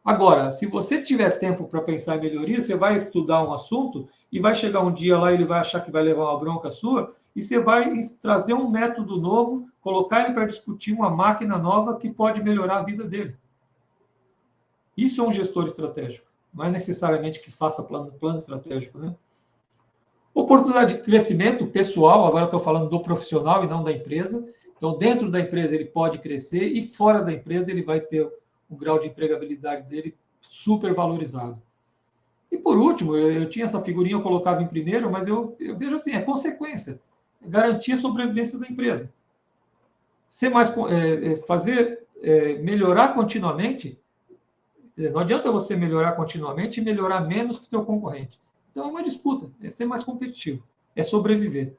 Agora, se você tiver tempo para pensar em melhoria, você vai estudar um assunto e vai chegar um dia lá e ele vai achar que vai levar uma bronca sua e você vai trazer um método novo, colocar ele para discutir uma máquina nova que pode melhorar a vida dele. Isso é um gestor estratégico. Não é necessariamente que faça plano estratégico, né? Oportunidade de crescimento pessoal, agora estou falando do profissional e não da empresa. Então, dentro da empresa ele pode crescer e fora da empresa ele vai ter o grau de empregabilidade dele super valorizado. E por último, eu tinha essa figurinha, eu colocava em primeiro, mas eu vejo assim, é consequência, é garantir a sobrevivência da empresa. Melhorar continuamente, não adianta você melhorar continuamente e melhorar menos que o teu concorrente. Então é uma disputa, é ser mais competitivo, é sobreviver.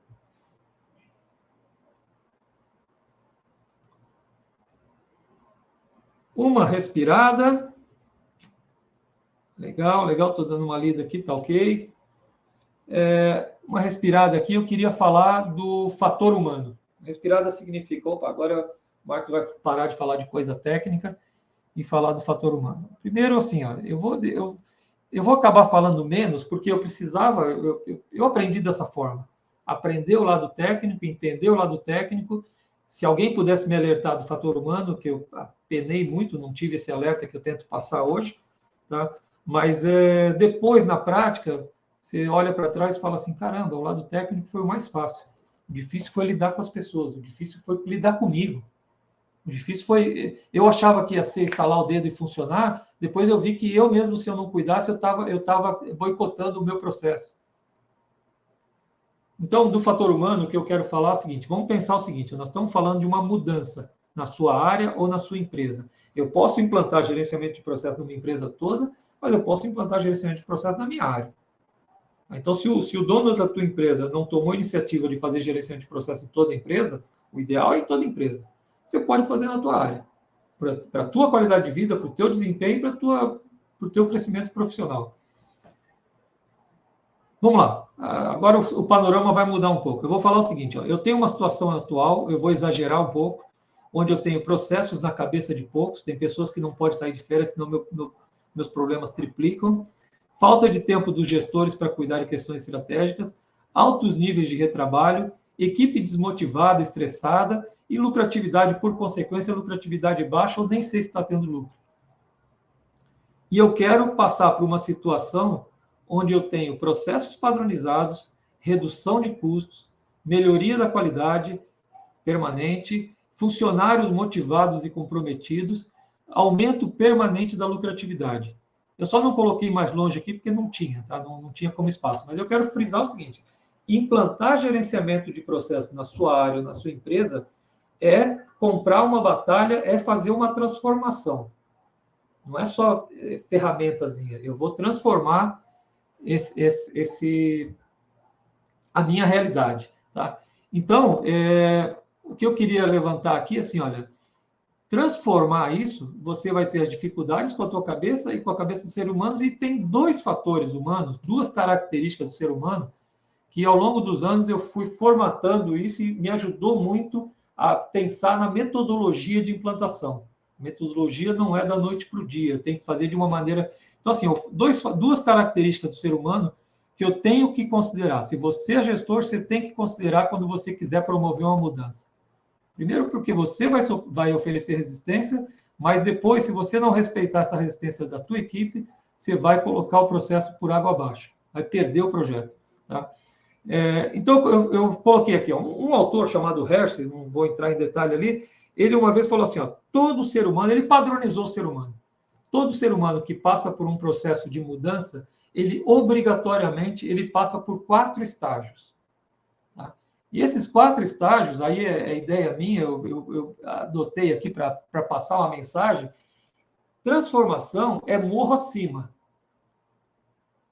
Uma respirada. Legal, estou dando uma lida aqui, tá ok. Uma respirada aqui, eu queria falar do fator humano. Respirada significa, agora o Marcos vai parar de falar de coisa técnica e falar do fator humano. Primeiro, assim, eu vou acabar falando menos, porque eu aprendi dessa forma. Aprender o lado técnico, entender o lado técnico. Se alguém pudesse me alertar do fator humano, que eu penei muito, não tive esse alerta que eu tento passar hoje, tá? Mas depois, na prática, você olha para trás e fala assim, caramba, o lado técnico foi o mais fácil. O difícil foi lidar com as pessoas, o difícil foi lidar comigo. O difícil foi... Eu achava que ia ser instalar o dedo e funcionar, depois eu vi que eu mesmo, se eu não cuidasse, eu estava boicotando o meu processo. Então, do fator humano, o que eu quero falar é o seguinte, vamos pensar o seguinte, nós estamos falando de uma mudança na sua área ou na sua empresa. Eu posso implantar gerenciamento de processo numa empresa toda, mas eu posso implantar gerenciamento de processo na minha área. Então, se o dono da tua empresa não tomou iniciativa de fazer gerenciamento de processo em toda a empresa, o ideal é em toda a empresa. Você pode fazer na tua área, para a tua qualidade de vida, para o teu desempenho, para o teu crescimento profissional. Vamos lá. Agora o panorama vai mudar um pouco. Eu vou falar o seguinte, ó, eu tenho uma situação atual, eu vou exagerar um pouco, onde eu tenho processos na cabeça de poucos, tem pessoas que não podem sair de férias, senão meus problemas triplicam, falta de tempo dos gestores para cuidar de questões estratégicas, altos níveis de retrabalho, equipe desmotivada, estressada e lucratividade, por consequência, lucratividade baixa ou nem sei se está tendo lucro. E eu quero passar por uma situação onde eu tenho processos padronizados, redução de custos, melhoria da qualidade permanente, funcionários motivados e comprometidos, aumento permanente da lucratividade. Eu só não coloquei mais longe aqui porque não tinha, tá? Não tinha como espaço. Mas eu quero frisar o seguinte: implantar gerenciamento de processo na sua área, na sua empresa, é comprar uma batalha, é fazer uma transformação. Não é só ferramentazinha. Eu vou transformar a minha realidade, tá? Então, o que eu queria levantar aqui, assim, olha, transformar isso, você vai ter as dificuldades com a tua cabeça e com a cabeça dos seres humanos, e tem dois fatores humanos, duas características do ser humano, que ao longo dos anos eu fui formatando isso e me ajudou muito a pensar na metodologia de implantação. Metodologia não é da noite para o dia, eu tenho que fazer de uma maneira... Então, assim, duas características do ser humano que eu tenho que considerar. Se você é gestor, você tem que considerar quando você quiser promover uma mudança. Primeiro, porque você vai oferecer resistência, mas depois, se você não respeitar essa resistência da tua equipe, você vai colocar o processo por água abaixo, vai perder o projeto. Tá? Então, eu coloquei aqui, ó, um autor chamado Hersey, não vou entrar em detalhe ali, ele uma vez falou assim, ó, todo ser humano, ele padronizou o ser humano. Todo ser humano que passa por um processo de mudança, ele obrigatoriamente ele passa por 4 estágios. Tá? E esses 4 estágios, aí é ideia minha, eu adotei aqui para passar uma mensagem. Transformação é morro acima.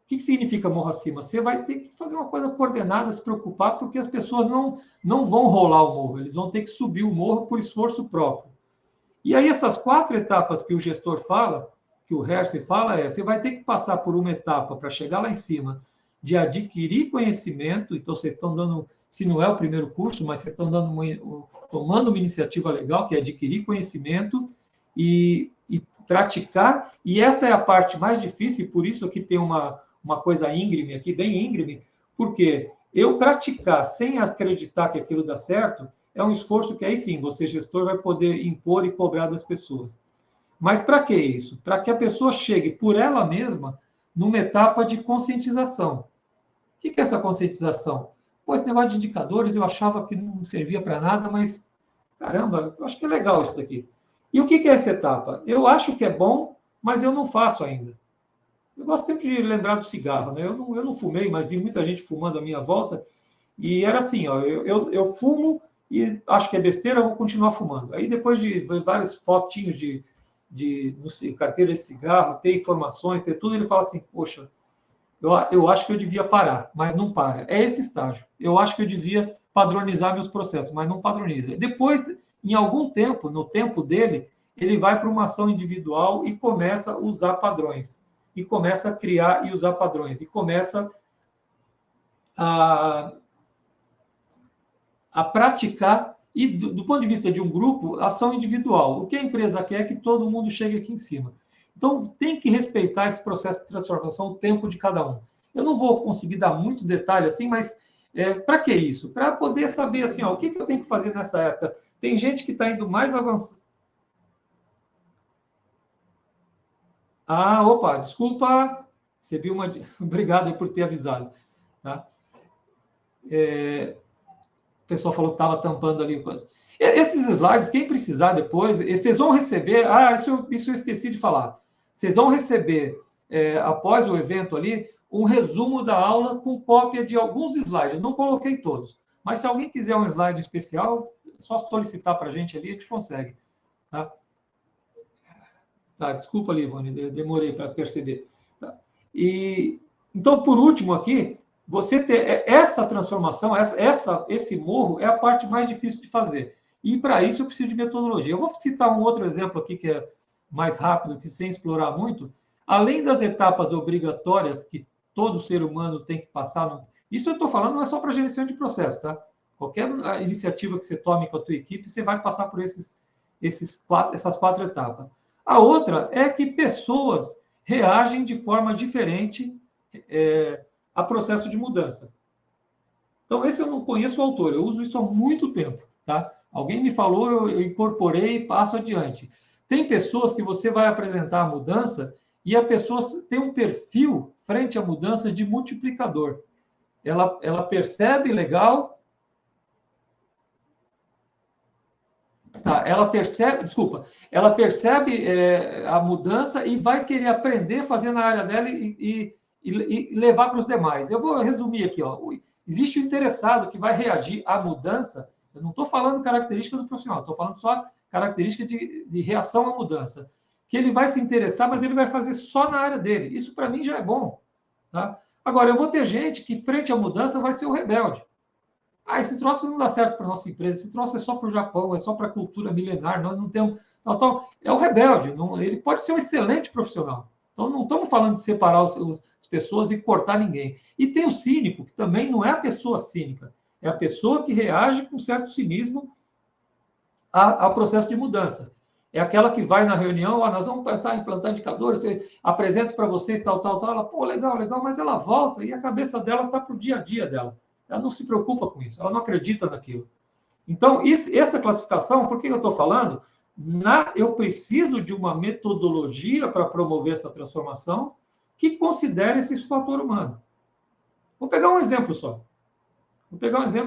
O que significa morro acima? Você vai ter que fazer uma coisa coordenada, se preocupar, porque as pessoas não vão rolar o morro, eles vão ter que subir o morro por esforço próprio. E aí essas 4 etapas que o gestor fala, que o Hersey fala, você vai ter que passar por uma etapa para chegar lá em cima, de adquirir conhecimento. Então, vocês estão dando, se não é o primeiro curso, mas vocês estão tomando uma iniciativa legal, que é adquirir conhecimento e praticar. E essa é a parte mais difícil, e por isso aqui tem uma coisa íngreme aqui, bem íngreme, porque eu praticar sem acreditar que aquilo dá certo é um esforço que aí sim, você, gestor, vai poder impor e cobrar das pessoas. Mas para que isso? Para que a pessoa chegue por ela mesma numa etapa de conscientização. O que é essa conscientização? Pô, esse negócio de indicadores eu achava que não servia para nada, mas, caramba, eu acho que é legal isso daqui. E o que é essa etapa? Eu acho que é bom, mas eu não faço ainda. Eu gosto sempre de lembrar do cigarro, né? Eu não fumei, mas vi muita gente fumando à minha volta, e era assim, ó, eu fumo e acho que é besteira, eu vou continuar fumando. Aí depois de vários fotinhos de carteira de cigarro, ter informações, ter tudo, ele fala assim, poxa, eu acho que eu devia parar, mas não para. É esse estágio. Eu acho que eu devia padronizar meus processos, mas não padroniza. Depois, em algum tempo, no tempo dele, ele vai para uma ação individual e começa a usar padrões. E começa a criar e usar padrões. E começa a praticar, e do ponto de vista de um grupo, ação individual. O que a empresa quer é que todo mundo chegue aqui em cima. Então, tem que respeitar esse processo de transformação, o tempo de cada um. Eu não vou conseguir dar muito detalhe assim, mas para que isso? Para poder saber assim, ó, o que eu tenho que fazer nessa época. Tem gente que está indo mais avançado. Opa, desculpa, recebi uma... Obrigado por ter avisado. Tá? O pessoal falou que estava tampando ali coisa. Esses slides, quem precisar depois, vocês vão receber... isso eu esqueci de falar. Vocês vão receber, após o evento ali, um resumo da aula com cópia de alguns slides. Não coloquei todos. Mas se alguém quiser um slide especial, é só solicitar para a gente ali, a gente consegue. Tá? Desculpa ali, Ivone, demorei para perceber. Tá? Então, por último aqui, você ter essa transformação, esse morro é a parte mais difícil de fazer. E para isso eu preciso de metodologia. Eu vou citar um outro exemplo aqui que é mais rápido, que sem explorar muito. Além das etapas obrigatórias que todo ser humano tem que passar, isso eu estou falando não é só para gerenciamento de processo, tá? Qualquer iniciativa que você tome com a tua equipe, você vai passar por essas 4 etapas. A outra é que pessoas reagem de forma diferente a processo de mudança. Então, esse eu não conheço o autor, eu uso isso há muito tempo, tá? Alguém me falou, eu incorporei e passo adiante. Tem pessoas que você vai apresentar a mudança e a pessoa tem um perfil frente à mudança de multiplicador. Ela percebe legal. Tá, ela percebe a mudança e vai querer aprender, fazer na área dela e levar para os demais. Eu vou resumir aqui. Ó. Existe o interessado que vai reagir à mudança. Eu não estou falando característica do profissional, estou falando só característica de reação à mudança. Que ele vai se interessar, mas ele vai fazer só na área dele. Isso, para mim, já é bom. Tá? Agora, eu vou ter gente que, frente à mudança, vai ser o rebelde. Esse troço não dá certo para a nossa empresa, esse troço é só para o Japão, é só para a cultura milenar, nós não temos. Então, é o rebelde, ele pode ser um excelente profissional. Então, não estamos falando de separar as pessoas e cortar ninguém. E tem o cínico, que também não é a pessoa cínica, é a pessoa que reage com certo cinismo ao processo de mudança. É aquela que vai na reunião, nós vamos pensar em implantar indicadores, apresento para vocês, tal, ela, pô, legal, mas ela volta e a cabeça dela está para o dia a dia dela. Ela não se preocupa com isso, ela não acredita naquilo. Então, essa classificação, por que eu estou falando? Eu preciso de uma metodologia para promover essa transformação que considere esse fator humano. Vou pegar um exemplo só.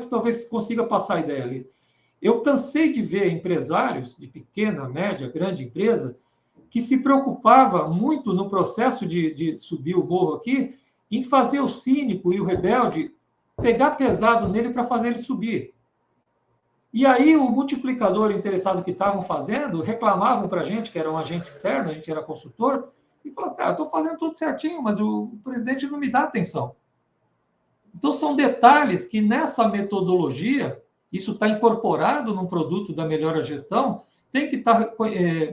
Talvez consiga passar a ideia ali. Eu cansei de ver empresários de pequena, média, grande empresa que se preocupava muito no processo de subir o morro aqui em fazer o cínico e o rebelde pegar pesado nele para fazer ele subir. E aí o multiplicador interessado que estavam fazendo reclamavam para a gente, que era um agente externo, a gente era consultor, e falavam assim, eu estou fazendo tudo certinho, mas o presidente não me dá atenção. Então são detalhes que nessa metodologia, isso está incorporado num produto da melhor gestão, tem que estar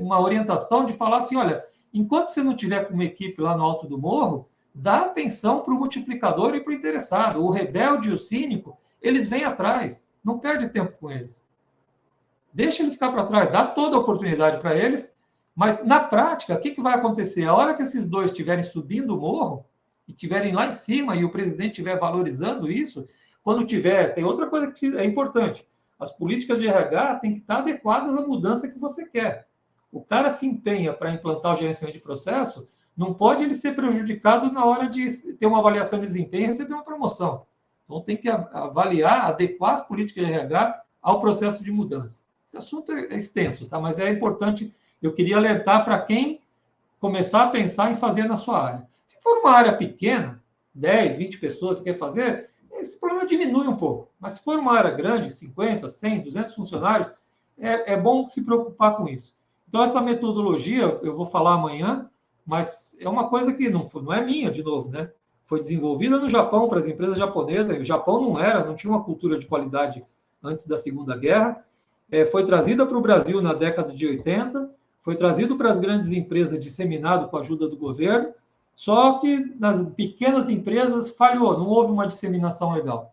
uma orientação de falar assim, olha, enquanto você não tiver com uma equipe lá no alto do morro, dá atenção para o multiplicador e para o interessado. O rebelde e o cínico, eles vêm atrás. Não perde tempo com eles. Deixa ele ficar para trás. Dá toda a oportunidade para eles. Mas, na prática, o que vai acontecer? A hora que esses dois estiverem subindo o morro e estiverem lá em cima e o presidente estiver valorizando isso, quando tiver... Tem outra coisa que é importante. As políticas de RH têm que estar adequadas à mudança que você quer. O cara se empenha para implantar o gerenciamento de processo, não pode ele ser prejudicado na hora de ter uma avaliação de desempenho e receber uma promoção. Então, tem que avaliar, adequar as políticas de RH ao processo de mudança. Esse assunto é extenso, tá? Mas é importante, eu queria alertar para quem começar a pensar em fazer na sua área. Se for uma área pequena, 10, 20 pessoas que quer fazer, esse problema diminui um pouco. Mas se for uma área grande, 50, 100, 200 funcionários, é bom se preocupar com isso. Então, essa metodologia, eu vou falar amanhã, mas é uma coisa que não é minha, de novo, né? Foi desenvolvida no Japão para as empresas japonesas. O Japão não tinha uma cultura de qualidade antes da Segunda Guerra. Foi trazida para o Brasil na década de 80, foi trazido para as grandes empresas, disseminado com a ajuda do governo, só que nas pequenas empresas falhou, não houve uma disseminação legal.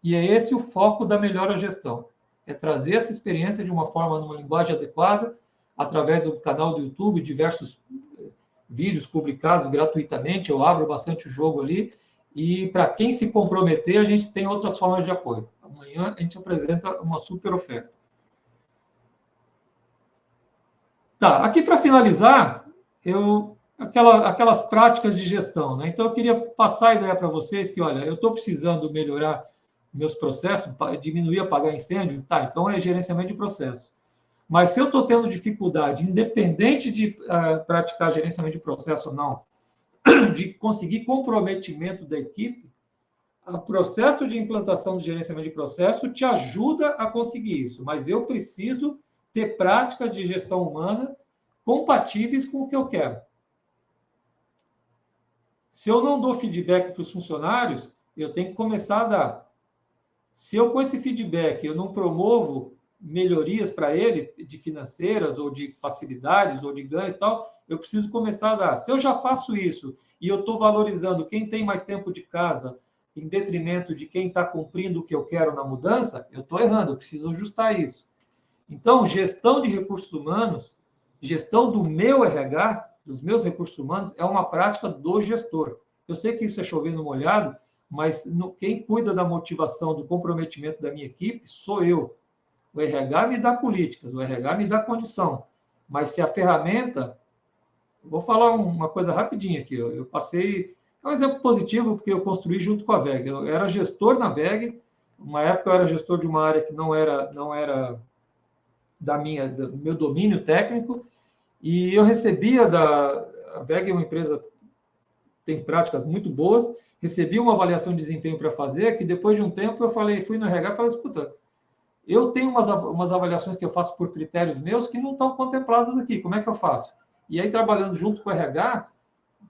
E é esse o foco da melhor gestão. É trazer essa experiência de uma forma, numa linguagem adequada, através do canal do YouTube, diversos vídeos publicados gratuitamente, eu abro bastante o jogo ali, e para quem se comprometer, a gente tem outras formas de apoio. Amanhã a gente apresenta uma super oferta. Tá, aqui para finalizar, aquelas práticas de gestão, né? Então eu queria passar a ideia para vocês que, olha, eu estou precisando melhorar meus processos, diminuir apagar incêndio, tá, então é gerenciamento de processo. Mas se eu estou tendo dificuldade, independente de praticar gerenciamento de processo ou não, de conseguir comprometimento da equipe, o processo de implantação de gerenciamento de processo te ajuda a conseguir isso. Mas eu preciso ter práticas de gestão humana compatíveis com o que eu quero. Se eu não dou feedback para os funcionários, eu tenho que começar a dar. Se eu, com esse feedback, eu não promovo melhorias para ele, de financeiras, ou de facilidades, ou de ganhos e tal, eu preciso começar a dar. Se eu já faço isso, e eu estou valorizando quem tem mais tempo de casa, em detrimento de quem está cumprindo o que eu quero na mudança, eu estou errando, eu preciso ajustar isso. Então, gestão de recursos humanos, gestão do meu RH, dos meus recursos humanos, é uma prática do gestor. Eu sei que isso é chover no molhado, mas quem cuida da motivação, do comprometimento da minha equipe, sou eu. O RH me dá políticas, o RH me dá condição. Mas se a ferramenta... Vou falar uma coisa rapidinha aqui. Eu passei... É um exemplo positivo, porque eu construí junto com a VEG. Eu era gestor na VEG. Uma época eu era gestor de uma área que não era do meu domínio técnico. E eu recebia A VEG é uma empresa que tem práticas muito boas. Recebi uma avaliação de desempenho para fazer, que depois de um tempo eu fui no RH e falei, escuta, eu tenho umas avaliações que eu faço por critérios meus que não estão contempladas aqui, como é que eu faço? E aí, trabalhando junto com o RH,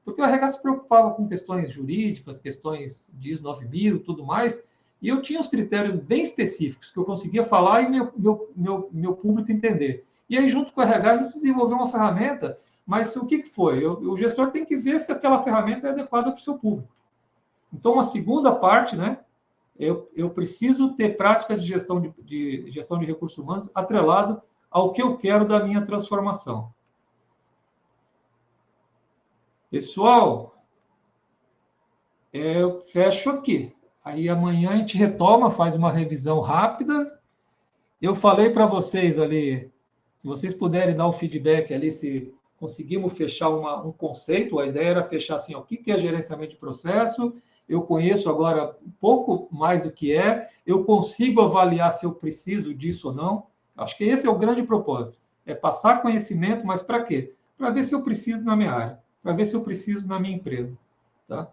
porque o RH se preocupava com questões jurídicas, questões de ISO 9000, tudo mais, e eu tinha os critérios bem específicos que eu conseguia falar e meu público entender. E aí, junto com o RH, a gente desenvolveu uma ferramenta, mas o que foi? O gestor tem que ver se aquela ferramenta é adequada para o seu público. Então, a segunda parte, né? Eu preciso ter práticas de gestão de recursos humanos atrelado ao que eu quero da minha transformação. Pessoal, eu fecho aqui. Aí amanhã a gente retoma, faz uma revisão rápida. Eu falei para vocês ali, se vocês puderem dar um feedback ali, se conseguimos fechar um conceito, a ideia era fechar assim, o que é gerenciamento de processo. Eu conheço agora um pouco mais do que é, eu consigo avaliar se eu preciso disso ou não. Acho que esse é o grande propósito, é passar conhecimento, mas para quê? Para ver se eu preciso na minha área, para ver se eu preciso na minha empresa. Tá?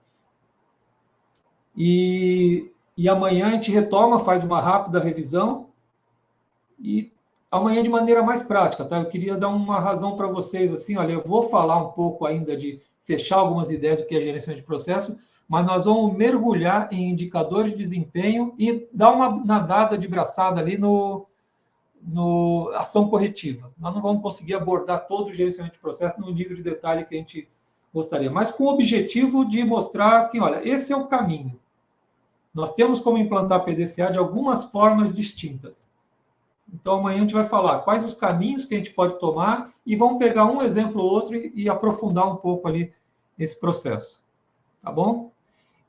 E amanhã a gente retoma, faz uma rápida revisão, e amanhã de maneira mais prática. Tá? Eu queria dar uma razão para vocês, assim, olha, eu vou falar um pouco ainda de fechar algumas ideias do que é gerenciamento de processo, mas nós vamos mergulhar em indicadores de desempenho e dar uma nadada de braçada ali no ação corretiva. Nós não vamos conseguir abordar todo o gerenciamento de processo no nível de detalhe que a gente gostaria, mas com o objetivo de mostrar assim, olha, esse é o caminho. Nós temos como implantar PDCA de algumas formas distintas. Então, amanhã a gente vai falar quais os caminhos que a gente pode tomar e vamos pegar um exemplo ou outro e aprofundar um pouco ali esse processo. Tá bom?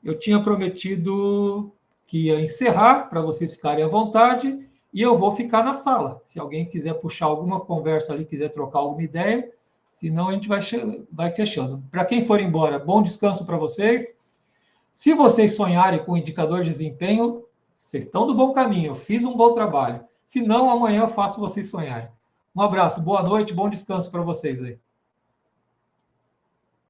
Eu tinha prometido que ia encerrar, para vocês ficarem à vontade, e eu vou ficar na sala. Se alguém quiser puxar alguma conversa ali, quiser trocar alguma ideia, senão a gente vai fechando. Para quem for embora, bom descanso para vocês. Se vocês sonharem com indicador de desempenho, vocês estão do bom caminho, eu fiz um bom trabalho. Se não, amanhã eu faço vocês sonharem. Um abraço, boa noite, bom descanso para vocês aí.